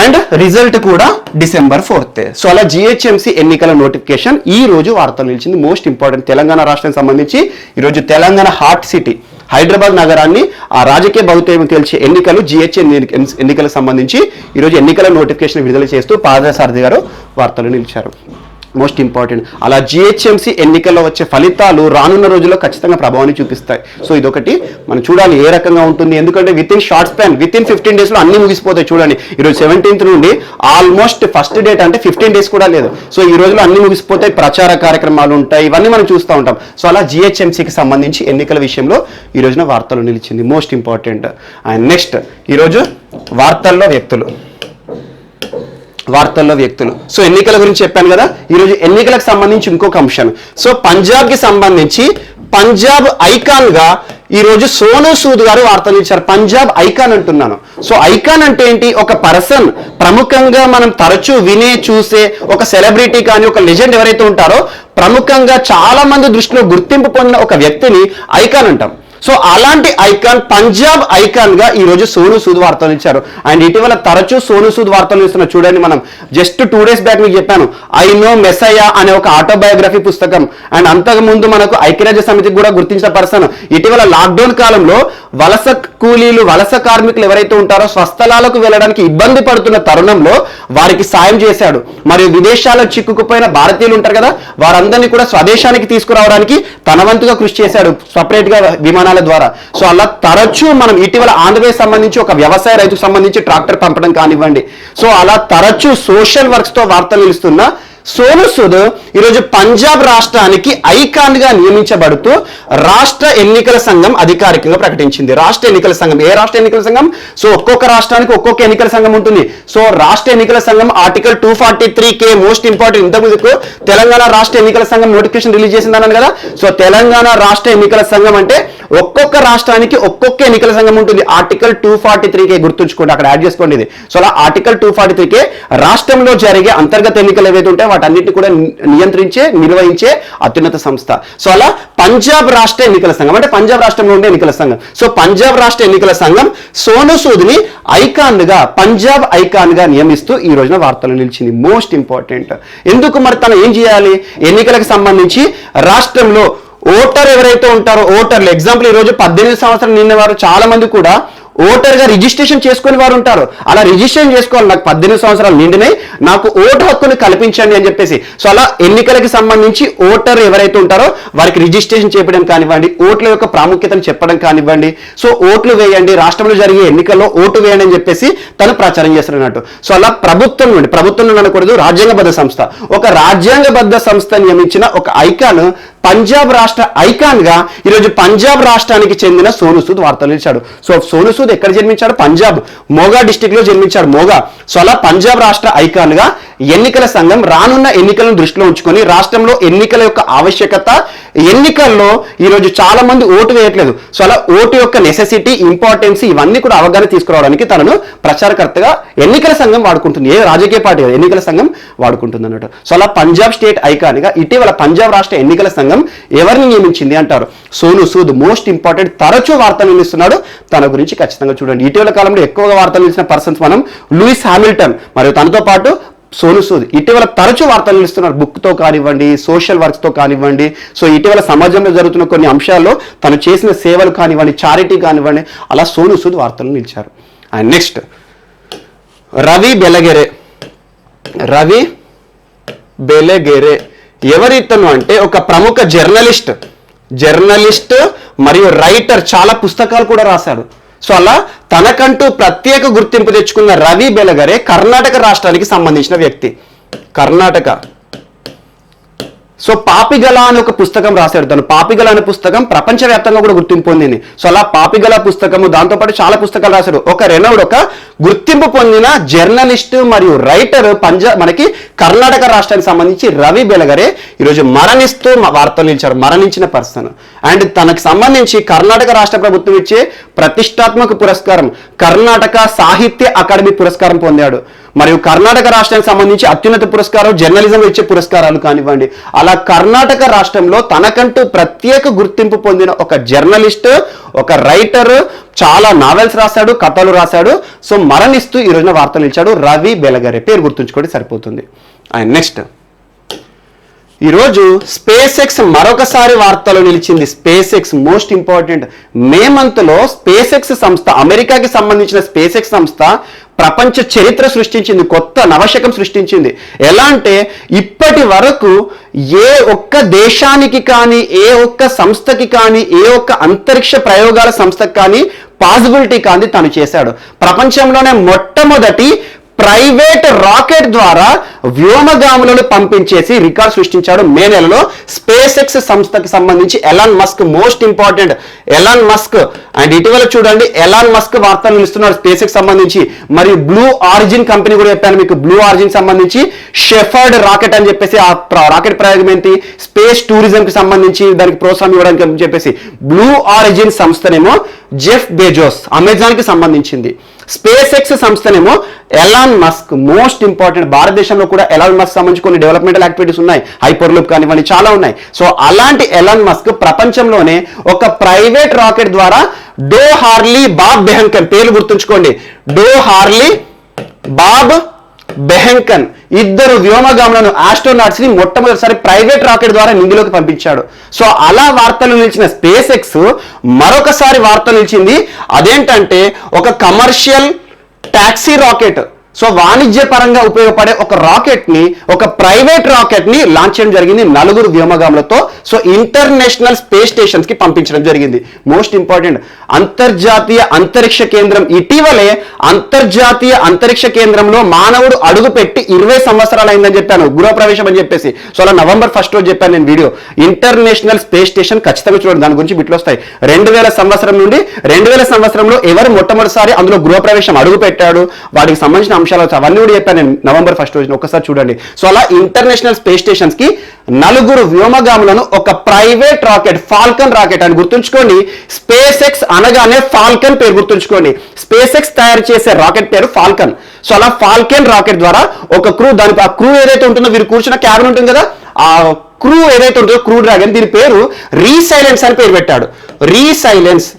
and result కూడా December 4th. సో అలా జిహెచ్ఎంసీ ఎన్నికల నోటిఫికేషన్ ఈ రోజు వార్తలు నిలిచింది. మోస్ట్ ఇంపార్టెంట్, తెలంగాణ రాష్ట్రానికి సంబంధించి ఈరోజు తెలంగాణ హార్ట్ సిటీ హైదరాబాద్ నగరాన్ని ఆ రాజకీయ భవితవ్యం తేల్చే ఎన్నికలు ఎన్నికలకు సంబంధించి ఈరోజు ఎన్నికల నోటిఫికేషన్ విడుదల చేస్తూ పార్థసారథి గారు వార్తలు నిలిచారు. Most important. అలా జిహెచ్ఎంసీ ఎన్నికల్లో వచ్చే ఫలితాలు రానున్న రోజుల్లో ఖచ్చితంగా ప్రభావాన్ని చూపిస్తాయి. సో ఇదొకటి మనం చూడాలి ఏ రకంగా ఉంటుంది. ఎందుకంటే short span, with in 15 days లో అన్ని ముగిసిపోతాయి. చూడండి, ఈరోజు 17th నుండి ఆల్మోస్ట్ ఫస్ట్ డేట్ అంటే 15 days కూడా లేదు. సో ఈ రోజులో అన్ని ముగిసిపోతాయి, ప్రచార కార్యక్రమాలు ఉంటాయి, ఇవన్నీ మనం చూస్తూ ఉంటాం. సో అలా జిహెచ్ఎంసీకి సంబంధించి ఎన్నికల విషయంలో ఈ రోజున వార్తలు నిలిచింది. Most important. అండ్ నెక్స్ట్ ఈరోజు వార్తల్లో వ్యక్తులు. సో ఎన్నికల గురించి చెప్పాను కదా, ఈరోజు ఎన్నికలకు సంబంధించి ఇంకొక అంశం. సో పంజాబ్కి సంబంధించి పంజాబ్ ఐకాన్ గా ఈరోజు సోనూ సూద్ గారు వార్తలు ఇచ్చారు. పంజాబ్ ఐకాన్ అంటున్నాను. సో ఐకాన్ అంటే ఏంటి, ఒక పర్సన్, ప్రముఖంగా మనం తరచూ వినే చూసే ఒక సెలబ్రిటీ కానీ ఒక లెజెండ్ ఎవరైతే ఉంటారో ప్రముఖంగా చాలా మంది దృష్టిలో గుర్తింపు పొందిన ఒక వ్యక్తిని ఐకాన్ అంటాం. సో అలాంటి ఐకాన్, పంజాబ్ ఐకాన్ గా ఈ రోజు సోనూ సూద్ వార్తలు ఇచ్చారు. అండ్ ఇటీవల తరచూ సోనూ సూద్ వార్తలు ఇస్తున్నారు. చూడండి, మనం జస్ట్ 2 days బ్యాక్ మీకు చెప్పాను, ఐ నో మెస్సయ్య అనే ఒక ఆటోబయోగ్రఫీ పుస్తకం. అండ్ అంతకుముందు మనకు ఐక్యరాజ్య సమితికి కూడా గుర్తించిన పర్సన్. ఇటీవల లాక్డౌన్ కాలంలో వలస కూలీలు, వలస కార్మికులు ఎవరైతే ఉంటారో స్వస్థలాలకు వెళ్ళడానికి ఇబ్బంది పడుతున్న తరుణంలో వారికి సాయం చేశాడు. మరియు విదేశాల్లో చిక్కుకుపోయిన భారతీయులు ఉంటారు కదా, వారందరినీ కూడా స్వదేశానికి తీసుకురావడానికి తన వంతుగా కృషి చేశాడు, సపరేట్ గా విమానాల ద్వారా. సో అలా తరచూ మనం ఇటీవల ఆంధ్రప్రదేశ్ సంబంధించి ఒక వ్యవసాయ రైతుకు సంబంధించి ట్రాక్టర్ పంపడం కానివ్వండి, సో అలా తరచూ సోషల్ వర్క్స్ తో వార్తలు నిలుస్తున్న సోను సూద్ ఈరోజు పంజాబ్ రాష్ట్రానికి ఐకాన్ గా నియమించబడుతూ రాష్ట్ర ఎన్నికల సంఘం అధికారికంగా ప్రకటించింది. రాష్ట్ర ఎన్నికల సంఘం, ఏ రాష్ట్ర ఎన్నికల సంఘం? సో ఒక్కొక్క రాష్ట్రానికి ఒక్కొక్క ఎన్నికల సంఘం ఉంటుంది. సో రాష్ట్ర ఎన్నికల సంఘం ఆర్టికల్ 243K మోస్ట్ ఇంపార్టెంట్. ఇంతకుముందుకు తెలంగాణ రాష్ట్ర ఎన్నికల సంఘం నోటిఫికేషన్ రిలీజ్ చేసిందన్నాను కదా. సో తెలంగాణ రాష్ట్ర ఎన్నికల సంఘం అంటే ఒక్కొక్క రాష్ట్రానికి ఒక్కొక్క ఎన్నికల సంఘం ఉంటుంది. ఆర్టికల్ 243K గుర్తుంచుకోండి, అక్కడ యాడ్ చేసుకోండి ఇది. సో అలా ఆర్టికల్ 243K రాష్ట్రంలో జరిగే అంతర్గత ఎన్నికలు ఏవైతే ఉంటాయో వాటన్నిటిని కూడా నిర్వహించే అత్యున్నత సంస్థ. సో అలా పంజాబ్ రాష్ట్ర ఎన్నికల సంఘం అంటే పంజాబ్ రాష్ట్రంలో ఉండే ఎన్నికల సంఘం. సో పంజాబ్ రాష్ట్ర ఎన్నికల సంఘం సోను సూద్ ని ఐకాన్ గా, పంజాబ్ ఐకాన్ గా నియమిస్తూ ఈ రోజున వార్తలు నిలిచింది. Most important. ఎందుకు మరి తను ఏం చేయాలి? ఎన్నికలకు సంబంధించి రాష్ట్రంలో ఓటర్ ఎవరైతే ఉంటారో ఓటర్లు, ఎగ్జాంపుల్ ఈ రోజు 18 సంవత్సరాలు నిన్న వారు చాలా మంది కూడా ఓటర్ గా రిజిస్ట్రేషన్ చేసుకుని వారు ఉంటారు. అలా రిజిస్ట్రేషన్ చేసుకోవాలి, నాకు 18 సంవత్సరాలు నిండినాయి, నాకు ఓటు హక్కును కల్పించండి అని చెప్పేసి. సో అలా ఎన్నికలకి సంబంధించి ఓటర్ ఎవరైతే ఉంటారో వారికి రిజిస్ట్రేషన్ చేయడం కానివ్వండి, ఓట్ల యొక్క ప్రాముఖ్యతను చెప్పడం కానివ్వండి, సో ఓట్లు వేయండి, రాష్ట్రంలో జరిగే ఎన్నికల్లో ఓటు వేయండి అని చెప్పేసి తను ప్రచారం చేస్తున్నట్టు. సో అలా ప్రభుత్వం నుండి అనకూడదు, రాజ్యాంగబద్ధ సంస్థ, ఒక రాజ్యాంగబద్ధ సంస్థ నియమించిన ఒక ఐకాన్, పంజాబ్ రాష్ట్ర ఐకాన్ గా ఈరోజు పంజాబ్ రాష్ట్రానికి చెందిన సోను సూద్ వార్తలు నిలిచాడు. సో సోను సూద్ ఎక్కడ జన్మించాడు? పంజాబ్ మోగా డిస్టిక్ లో జన్మించాడు, మోగా. సో అలా పంజాబ్ రాష్ట్ర ఐకాన్ గా ఎన్నికల సంఘం రానున్న ఎన్నికలను దృష్టిలో ఉంచుకొని రాష్ట్రంలో ఎన్నికల యొక్క ఆవశ్యకత, ఎన్నికల్లో ఈరోజు చాలా మంది ఓటు వేయట్లేదు. సో అలా ఓటు యొక్క నెసెసిటీ, ఇంపార్టెన్స్ ఇవన్నీ కూడా అవగాహన తీసుకురావడానికి తనను ప్రచారకర్తగా ఎన్నికల సంఘం వాడుకుంటుంది. ఏ రాజకీయ పార్టీ ఎన్నికల సంఘం వాడుకుంటుంది అన్నట్టు. సో అలా పంజాబ్ స్టేట్ ఐకాన్ గా ఇటీవల పంజాబ్ రాష్ట్ర ఎన్నికల సంఘం ఎవరిని నియమించింది అంటారు? సోను సూద్. మోస్ట్ ఇంపార్టెంట్, తరచూ వార్తలు నిలుస్తున్నాడు. తన గురించి ఖచ్చితంగా చూడండి. ఇటీవల కాలంలో ఎక్కువగా వార్తలు నిలిచిన పర్సన్స్ మనం లూయిస్ హామిల్టన్ మరియు తనతో పాటు సోను సూద్ ఇటీవల తరచూ వార్తలు నిలుస్తున్నారు. బుక్ తో కానివ్వండి, సోషల్ వర్క్స్ తో కానివ్వండి. సో ఇటీవల సమాజంలో జరుగుతున్న కొన్ని అంశాల్లో తను చేసిన సేవలు కానివ్వండి, చారిటీ కానివ్వండి, అలా సోను సూద్ వార్తలు నిలిచారు. And next Ravi Belagere. ఎవరితను అంటే ఒక ప్రముఖ జర్నలిస్ట్ మరియు రైటర్, చాలా పుస్తకాలు కూడా రాశాడు. సో అలా తనకంటూ ప్రత్యేక గుర్తింపు తెచ్చుకున్న రవి బెలగెరే కర్ణాటక రాష్ట్రానికి సంబంధించిన వ్యక్తి. కర్ణాటక. సో పాపిగల అని ఒక పుస్తకం రాశాడు తను. పాపిగల అనే పుస్తకం ప్రపంచవ్యాప్తంగా కూడా గుర్తింపు పొందింది. సో అలా పాపిగల పుస్తకము, దాంతోపాటు చాలా పుస్తకాలు రాశాడు. ఒక గుర్తింపు పొందిన జర్నలిస్ట్ మరియు రైటర్ మనకి కర్ణాటక రాష్ట్రానికి సంబంధించి రవి బెలగెరే ఈరోజు మరణిస్తూ వార్తలు నిలిచారు. మరణించిన పర్సన్. అండ్ తనకు సంబంధించి కర్ణాటక రాష్ట్ర ప్రభుత్వం ఇచ్చే ప్రతిష్టాత్మక పురస్కారం కర్ణాటక సాహిత్య అకాడమీ పురస్కారం పొందాడు. మరియు కర్ణాటక రాష్ట్రానికి సంబంధించి అత్యున్నత పురస్కారం జర్నలిజం ఇచ్చే పురస్కారాలు కానివ్వండి. అలా కర్ణాటక రాష్ట్రంలో తనకంటూ ప్రత్యేక గుర్తింపు పొందిన ఒక జర్నలిస్ట్, ఒక రైటర్, చాలా నావెల్స్ రాశాడు, కథలు రాశాడు. సో మరణిస్తూ ఈ రోజున వార్తలు నిలిచాడు రవి బెలగెరే. పేరు గుర్తుంచుకోండి సరిపోతుంది. అండ్ నెక్స్ట్ ఈరోజు స్పేస్ ఎక్స్ మరొకసారి వార్తలు నిలిచింది. Space X most important. May month లో స్పేస్ ఎక్స్ సంస్థ, అమెరికాకి సంబంధించిన స్పేస్ ఎక్స్ సంస్థ ప్రపంచ చరిత్ర సృష్టించింది, కొత్త నవశకం సృష్టించింది. ఎలా అంటే ఇప్పటి వరకు ఏ ఒక్క దేశానికి కానీ, ఏ ఒక్క సంస్థకి కానీ, ఏ ఒక్క అంతరిక్ష ప్రయోగాల సంస్థకి కానీ పాసిబిలిటీ కానీ తను చేశాడు. ప్రపంచంలోనే మొట్టమొదటి ప్రైవేట్ రాకెట్ ద్వారా వ్యోమగాములను పంపించేసి రికార్డ్ సృష్టించాడు మే నెలలో. స్పేస్ ఎక్స్ సంస్థకి సంబంధించి Elon Musk, most important Elon Musk. And ఇటీవల చూడండి ఎలాన్ మస్క్ వార్తలు నిలుస్తున్నాడు స్పేస్ ఎక్స్ సంబంధించి. మరియు బ్లూ ఆరిజిన్ కంపెనీ కూడా చెప్పాను మీకు. బ్లూ ఆరిజిన్ సంబంధించి షెఫర్డ్ రాకెట్ అని చెప్పేసి ఆ రాకెట్ ప్రయోగం ఏంటి, స్పేస్ టూరిజం కి సంబంధించి దానికి ప్రోత్సాహం ఇవ్వడానికి అని చెప్పేసి బ్లూ ఆరిజిన్ సంస్థనేమో జెఫ్ బెజోస్, అమెజాన్ కి సంబంధించింది. స్పేస్ ఎక్స్ సంస్థనేమో ఎలాన్ మస్క్. Most important. భారతదేశంలో కూడా ఎలాన్ మస్క్ సంబంధించి కొన్ని డెవలప్మెంటల్ యాక్టివిటీస్ ఉన్నాయి, హైపర్లూప్ కానివ్వండి, చాలా ఉన్నాయి. సో అలాంటి ఎలాన్ మస్క్ ప్రపంచంలోనే ఒక ప్రైవేట్ రాకెట్ ద్వారా డో హార్లీ బాబ్ బెహంకన్, పేర్లు గుర్తుంచుకోండి, డో హార్లీ బాబ్ బెహంకన్ ఇద్దరు వ్యోమగాములను, ఆస్ట్రోనాట్స్ ని మొట్టమొదటిసారి ప్రైవేట్ రాకెట్ ద్వారా నింగిలోకి పంపించాడు. సో అలా వార్తలు నిలిచిన స్పేస్ ఎక్స్ మరొకసారి వార్తలు నిలిచింది. అదేంటంటే ఒక కమర్షియల్ టాక్సీ రాకెట్, సో వాణిజ్య పరంగా ఉపయోగపడే ఒక రాకెట్ ని, ఒక ప్రైవేట్ రాకెట్ ని లాంచ్ చేయడం జరిగింది 4 వ్యోమగాములతో. సో ఇంటర్నేషనల్ స్పేస్ స్టేషన్స్ కి పంపించడం జరిగింది. మోస్ట్ ఇంపార్టెంట్, అంతర్జాతీయ అంతరిక్ష కేంద్రం ఇటీవలే అంతర్జాతీయ అంతరిక్ష కేంద్రంలో మానవుడు అడుగుపెట్టి 20 సంవత్సరాలు అయిందని చెప్పాను, గృహప్రవేశం అని చెప్పేసి. సో అలా November 1 రోజు చెప్పాను నేను వీడియో. ఇంటర్నేషనల్ స్పేస్ స్టేషన్ ఖచ్చితంగా చూడండి, దాని గురించి బిట్లు వస్తాయి. 2000 సంవత్సరం నుండి 2000 సంవత్సరంలో ఎవరు మొట్టమొదటిసారి అందులో గృహప్రవేశం అడుగు పెట్టాడు, వాటికి సంబంధించిన అంశాలు అవన్నీ కూడా చెప్పాను నేను November 1 రోజున, ఒకసారి చూడండి. సో అలా ఇంటర్నేషనల్ స్పేస్ స్టేషన్స్ కి 4 వ్యోమగాములను ఒక ప్రైవేట్ రాకెట్, ఫాల్కన్ రాకెట్ అని గుర్తుంచుకోండి. స్పేస్ ఎక్స్ అనగానే ఫాల్కన్ పేరు గుర్తుంచుకోండి. స్పేస్ ఎక్స్ తయారు చేసే రాకెట్ పేరు ఫాల్కన్. సో అలా ఫాల్కన్ రాకెట్ ద్వారా ఒక క్రూ, దానికి ఆ క్రూ ఏదైతే ఉంటుందో, వీరు కూర్చున్న క్యాబిన్ ఉంటుంది కదా, ఆ క్రూ ఏదైతే ఉంటుందో క్రూ డ్రాగన్, దీని పేరు రీసైలెన్స్ అని పేరు పెట్టాడు. రీసైలెన్స్.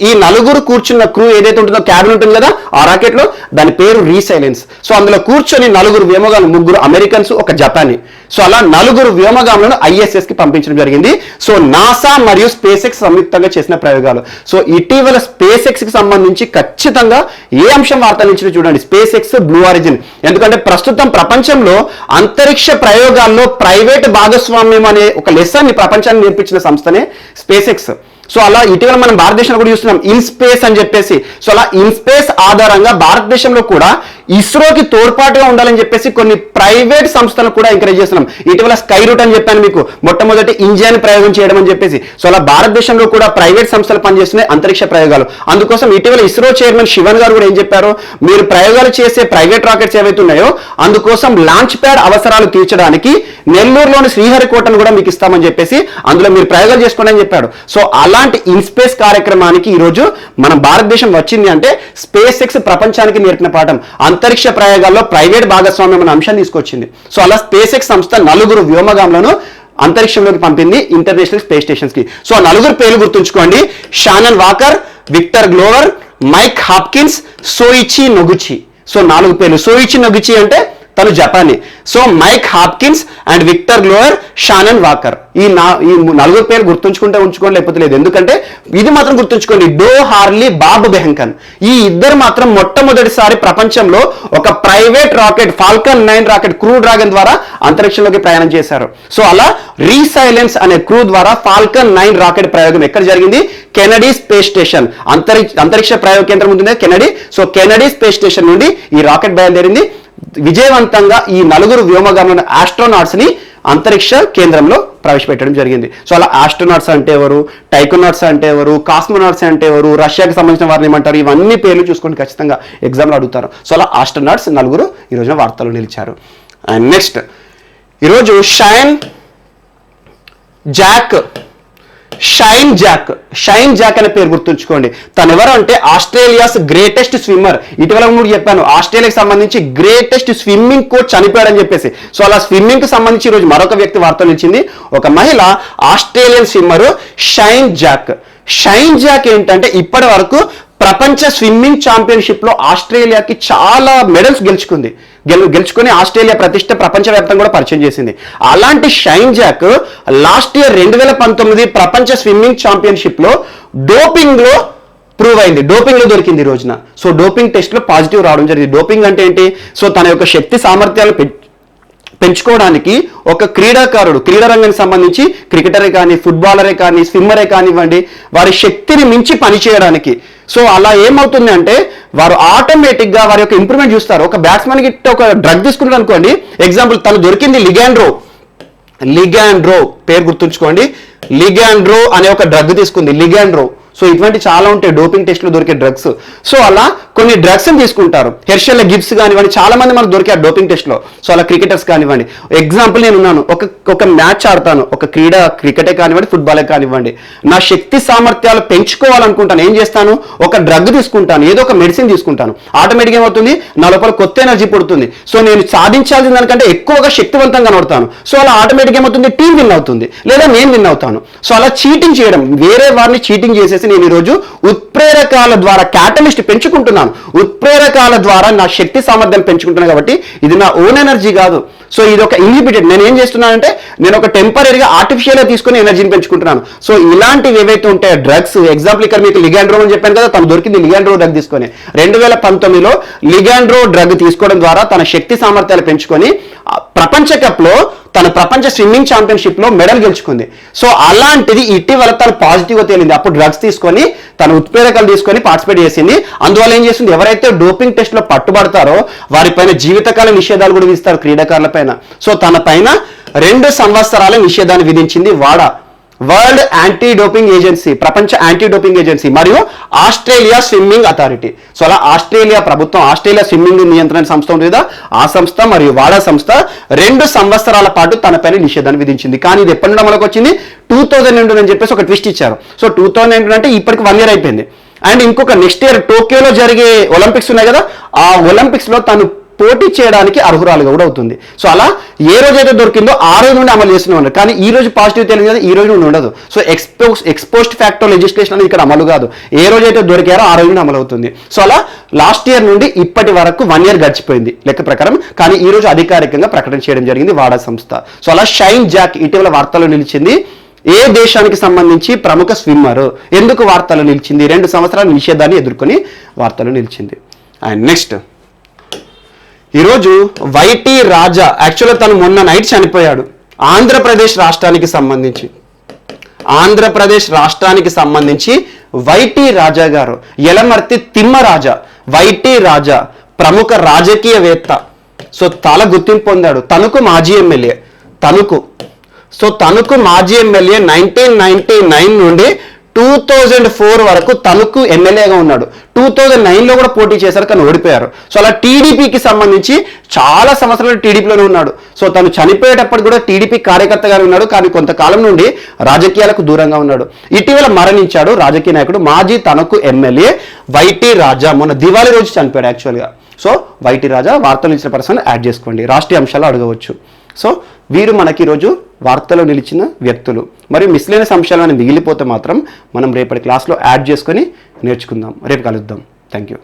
ఈ 4 కూర్చున్న క్రూ ఏదైతే ఉంటుందో, క్యాబిన్ ఉంటుంది కదా ఆ రాకెట్ లో, దాని పేరు రీసైలెన్స్. సో అందులో కూర్చొని 4 వ్యోమగాములు, 3 అమెరికన్స్, ఒక జపానీ. సో అలా 4 వ్యోమగాములను ISS కి పంపించడం జరిగింది. సో నాసా మరియు స్పేస్ ఎక్స్ సంయుక్తంగా చేసిన ప్రయోగాలు. సో ఇటీవల స్పేస్ ఎక్స్ కి సంబంధించి ఖచ్చితంగా ఏ అంశం వార్తల నుంచి చూడండి, స్పేస్ ఎక్స్, బ్లూ ఆరిజిన్. ఎందుకంటే ప్రస్తుతం ప్రపంచంలో అంతరిక్ష ప్రయోగాల్లో ప్రైవేట్ భాగస్వామ్యం అనే ఒక లెసన్ ని ప్రపంచాన్ని నేర్పించిన సంస్థనే స్పేస్ ఎక్స్. సో అలా ఇటీవల మనం భారతదేశంలో కూడా చూస్తున్నాం ఇన్ స్పేస్ అని చెప్పేసి. సో అలా ఇన్ స్పేస్ ఆధారంగా భారతదేశంలో కూడా ఇస్రోకి తోడ్పాటుగా ఉండాలని చెప్పేసి కొన్ని ప్రైవేట్ సంస్థలను కూడా ఎంకరేజ్ చేస్తున్నాం. ఇటీవల స్కై రూట్ అని చెప్పాను మీకు, మొట్టమొదటి ఇంజిన్ ప్రయోగం చేయడం అని చెప్పేసి. సో అలా భారతదేశంలో కూడా ప్రైవేట్ సంస్థలు పనిచేస్తున్నాయి అంతరిక్ష ప్రయోగాలు. అందుకోసం ఇటీవల ఇస్రో చైర్మన్ శివన్ గారు కూడా ఏం చెప్పారు, మీరు ప్రయోగాలు చేసే ప్రైవేట్ రాకెట్స్ ఏవైతే ఉన్నాయో అందుకోసం లాంచ్ ప్యాడ్ అవసరాలు తీర్చడానికి నెల్లూరులోని శ్రీహరికోటను కూడా మీకు ఇస్తామని చెప్పేసి, అందులో మీరు ప్రయోగాలు చేసుకోండి అని చెప్పాడు. సో అలాంటి ఇన్ స్పేస్ కార్యక్రమానికి ఈరోజు మన భారతదేశం వచ్చింది అంటే స్పేస్ ఎక్స్ ప్రపంచానికి నేర్పిన పాఠం. అంతరిక్ష ప్రయోగాల్లో ప్రైవేట్ భాగస్వామ్యం అనే అంశాన్ని తీసుకొచ్చింది. సో అలా స్పేస్ ఎక్స్ సంస్థ 4 వ్యోమగాములను అంతరిక్షంలోకి పంపింది ఇంటర్నేషనల్ స్పేస్ స్టేషన్స్ కి. సో 4 పేర్లు గుర్తుంచుకోండి, Shannon Walker, Victor Glover, Mike Hopkins, Soichi Noguchi. So 4 పేర్లు. సోయిచి నొగుచి అంటే తను జపానీ. So Mike Hopkins and Victor Glover, Shannon Walker. ఈ 4 పేర్లు గుర్తుంచుకుంటే ఉంచుకోండి, లేకపోతే లేదు. ఎందుకంటే ఇది మాత్రం గుర్తుంచుకోండి, డో హార్లీ, బాబ్ బెహంకన్, ఈ ఇద్దరు మాత్రం మొట్టమొదటిసారి ప్రపంచంలో ఒక private rocket, Falcon 9 rocket crew dragon ద్వారా అంతరిక్షంలోకి ప్రయాణం చేశారు. సో అలా రీసైలెన్స్ అనే క్రూ ద్వారా ఫాల్కన్ 9 రాకెట్ ప్రయోగం ఎక్కడ జరిగింది, కెనడీ స్పేస్ స్టేషన్, అంతరిక్ష ప్రయోగ కేంద్రం ఉంటుంది Kennedy. So Kennedy space station నుండి ఈ రాకెట్ బయలుదేరింది. విజయవంతంగా ఈ 4 వ్యోమగాములను, ఆస్ట్రోనాట్స్ ని అంతరిక్ష కేంద్రంలో ప్రవేశపెట్టడం జరిగింది. సో అలా ఆస్ట్రోనాట్స్ అంటే ఎవరు, టైకోనాట్స్ అంటే ఎవరు, కాస్మోనాట్స్ అంటే ఎవరు, రష్యాకి సంబంధించిన వారిని ఏమంటారు, ఇవన్నీ పేర్లు చూసుకొని ఖచ్చితంగా ఎగ్జామ్లో అడుగుతారు. సో అలా ఆస్ట్రోనాట్స్ 4 ఈ రోజున వార్తలు నిలిచారు. అండ్ నెక్స్ట్ ఈరోజు షైన్ జాక్ అనే పేరు గుర్తుంచుకోండి. తను ఎవరు అంటే ఆస్ట్రేలియాస్ గ్రేటెస్ట్ స్విమ్మర్. ఇటీవల కూడా చెప్పాను, ఆస్ట్రేలియాకి సంబంధించి గ్రేటెస్ట్ స్విమ్మింగ్ కోచ్ చనిపోయాడని చెప్పేసి. సో అలా స్విమ్మింగ్ కి సంబంధించి ఈరోజు మరొక వ్యక్తి వార్త నిలిచింది, ఒక మహిళ ఆస్ట్రేలియన్ స్విమ్మర్ షైన్ జాక్ ఏంటంటే ఇప్పటి వరకు ప్రపంచ స్విమ్మింగ్ ఛాంపియన్షిప్ లో ఆస్ట్రేలియాకి చాలా మెడల్స్ గెలుచుకొని ఆస్ట్రేలియా ప్రతిష్ట ప్రపంచవ్యాప్తంగా కూడా పరిచయం చేసింది. అలాంటి షైన్ జాక్ లాస్ట్ ఇయర్ 2019 ప్రపంచ స్విమ్మింగ్ ఛాంపియన్షిప్ లో డోపింగ్ లో ప్రూవ్ అయింది, డోపింగ్ లో దొరికింది ఈ రోజున. సో డోపింగ్ టెస్ట్ లో పాజిటివ్ రావడం జరిగింది. డోపింగ్ అంటే ఏంటి, సో తన యొక్క శక్తి సామర్థ్యాలు పెంచుకోవడానికి ఒక క్రీడాకారుడు, క్రీడా రంగానికి సంబంధించి క్రికెటరే కానీ, ఫుట్బాలరే కానీ, స్విమ్మరే కానివ్వండి, వారి శక్తిని మించి పనిచేయడానికి. సో అలా ఏమవుతుంది అంటే వారు ఆటోమేటిక్ గా వారి యొక్క ఇంప్రూవ్మెంట్ చూస్తారు. ఒక బ్యాట్స్మెన్ కి ఒక డ్రగ్ తీసుకుంటారు అనుకోండి, ఎగ్జాంపుల్ తను దొరికింది లిగాండ్రో పేరు గుర్తుంచుకోండి, లిగాండ్రో అనే ఒక డ్రగ్ తీసుకుంది, లిగాండ్రో. సో ఇటువంటి చాలా ఉంటాయి డోపింగ్ టెస్ట్ లో దొరికే డ్రగ్స్. సో అలా కొన్ని డ్రగ్స్ తీసుకుంటారు, హెర్షెల్ గిబ్స్ కానివ్వండి, చాలా మంది మనకు దొరికారు డోపింగ్ టెస్ట్ లో. సో అలా క్రికెటర్స్ కానివ్వండి, ఎగ్జాంపుల్ నేను ఉన్నాను, ఒక మ్యాచ్ ఆడతాను, ఒక క్రికెటే కానివ్వండి, ఫుట్బాలే కానివ్వండి, నా శక్తి సామర్థ్యాలు పెంచుకోవాలనుకుంటాను, ఏం చేస్తాను, ఒక డ్రగ్ తీసుకుంటాను, ఏదో ఒక మెడిసిన్ తీసుకుంటాను, ఆటోమేటిక్ ఏమవుతుంది, నా లోపల కొత్త ఎనర్జీ పుడుతుంది. సో నేను సాధించాల్సిన దానికంటే ఎక్కువగా శక్తివంతంగా కనబడతాను. సో అలా ఆటోమేటిక్ ఏమవుతుంది, టీం విన్ అవుతుంది లేదా నేను విన్ అవుతాను. సో అలా చీటింగ్ చేయడం, వేరే వారిని చీటింగ్ చేసేసి చెప్పేసి నేను ఈరోజు ఉత్ప్రేరకాల ద్వారా క్యాటలిస్ట్ పెంచుకుంటున్నాను, ఉత్ప్రేరకాల ద్వారా నా శక్తి సామర్థ్యం పెంచుకుంటున్నాను. కాబట్టి ఇది నా ఓన్ ఎనర్జీ కాదు. సో ఇది ఒక ఇన్హిబిటెడ్. నేను ఏం చేస్తున్నానంటే నేను ఒక టెంపరీగా ఆర్టిఫిషియల్గా తీసుకుని ఎనర్జీని పెంచుకుంటున్నాను. సో ఇలాంటివి ఏవైతే ఉంటాయో డ్రగ్స్, ఎగ్జాంపుల్ ఇక్కడ మీకు లిగాండ్రో అని చెప్పాను కదా, తను దొరికింది లిగాండ్రో డ్రగ్ తీసుకొని 2019లో లిగాండ్రో డ్రగ్ తీసుకోవడం ద్వారా తన శక్తి సామర్థ్యాలు పెంచుకొని ప్రపంచ కప్లో తన ప్రపంచ స్విమ్మింగ్ ఛాంపియన్షిప్ లో మెడల్ గెలుచుకుంది. సో అలాంటిది ఇటీవల తను పాజిటివ్గా తేలింది. అప్పుడు డ్రగ్స్ తీసుకొని తన ఉత్ప్రేరకాలు తీసుకొని పార్టిసిపేట్ చేసింది. అందువల్ల ఏం చేస్తుంది, ఎవరైతే డోపింగ్ టెస్ట్ లో పట్టుబడతారో వారిపైన జీవితకాల నిషేధాలు కూడా విధిస్తారు క్రీడాకారుల పైన. సో తన పైన 2 సంవత్సరాల నిషేధాన్ని విధించింది వాడా, వరల్డ్ యాంటీ డోపింగ్ ఏజెన్సీ, ప్రపంచ యాంటీ డోపింగ్ ఏజెన్సీ మరియు ఆస్ట్రేలియా స్విమ్మింగ్ అథారిటీ. సో అలా ఆస్ట్రేలియా ప్రభుత్వం, ఆస్ట్రేలియా స్విమ్మింగ్ నియంత్రణ సంస్థ ఉంది కదా, ఆ సంస్థ మరియు వాడా సంస్థ 2 సంవత్సరాల పాటు తనపైన నిషేధాన్ని విధించింది. కానీ ఇది ఎప్పటి నుండి అమలుకి వచ్చింది, 2002 అని చెప్పేసి ఒక ట్విస్ట్ ఇచ్చారు. సో 2002 అంటే ఇప్పటికి 1 year అయిపోయింది. అండ్ ఇంకొక నెక్స్ట్ ఇయర్ టోక్యోలో జరిగే ఒలింపిక్స్ ఉన్నాయి కదా, ఆ ఒలింపిక్స్ లో తను పోటీ చేయడానికి అర్హురాలుగా కూడా అవుతుంది. సో అలా ఏ రోజైతే దొరికిందో ఆ రోజు నుండి అమలు చేస్తూనే ఉన్నారు. కానీ ఈ రోజు పాజిటివ్ తెలియదు కదా, ఈ రోజు నుండి ఉండదు. సో ఎక్స్పోస్ట్ ఫ్యాక్టర్ లెజిస్లేషన్ అనేది ఇక్కడ అమలు కాదు, ఏ రోజైతే దొరికారో ఆ రోజు నుండి అమలు అవుతుంది. సో అలా లాస్ట్ ఇయర్ నుండి ఇప్పటి వరకు 1 year గడిచిపోయింది లెక్క ప్రకారం. కానీ ఈ రోజు అధికారికంగా ప్రకటన చేయడం జరిగింది వాడా సంస్థ. సో అలా షైన్ జాక్ ఇటీవల వార్తల్లో నిలిచింది. ఏ దేశానికి సంబంధించి ప్రముఖ స్విమ్మర్, ఎందుకు వార్తలు నిలిచింది, 2 సంవత్సరాల నిషేధాన్ని ఎదుర్కొని వార్తలు నిలిచింది. అండ్ నెక్స్ట్ ఈరోజు వైటీ రాజా, యాక్చువల్గా తను మొన్న నైట్ చనిపోయాడు. ఆంధ్రప్రదేశ్ రాష్ట్రానికి సంబంధించి వైటీ రాజా గారు, యలమర్తి తిమ్మరాజా, వైటీ రాజా ప్రముఖ రాజకీయవేత్త. సో చాలా గుర్తింపు పొందాడు. తణుకు మాజీ ఎమ్మెల్యే, తణుకు మాజీ ఎమ్మెల్యే 1999 నుండి 2004 వరకు తణుకు ఎమ్మెల్యేగా ఉన్నాడు. 2009లో కూడా పోటీ చేశారు కానీ ఓడిపోయారు. సో అలా టీడీపీకి సంబంధించి చాలా సంవత్సరాలు టీడీపీలోనే ఉన్నాడు. సో తను చనిపోయేటప్పుడు కూడా టీడీపీ కార్యకర్తగానే ఉన్నాడు, కానీ కొంతకాలం నుండి రాజకీయాలకు దూరంగా ఉన్నాడు. ఇటీవల మరణించాడు రాజకీయ నాయకుడు, మాజీ తణుకు ఎమ్మెల్యే వైటీ రాజా. మొన్న దివాళీ రోజు చనిపోయాడు యాక్చువల్గా. సో వైటీ రాజా వార్తలు ఇచ్చిన పర్సన్ యాడ్ చేసుకోండి, రాష్ట్రీయ అంశాలు అడగవచ్చు. సో వీరు మనకి ఈరోజు వార్తలో నిలిచిన వ్యక్తులు. మరియు మిస్లేనియస్ అంశాలు అని మిగిలిపోతే మాత్రం మనం రేపటి క్లాస్లో యాడ్ చేసుకొని నేర్చుకుందాం. రేపు కలుద్దాం. Thank you.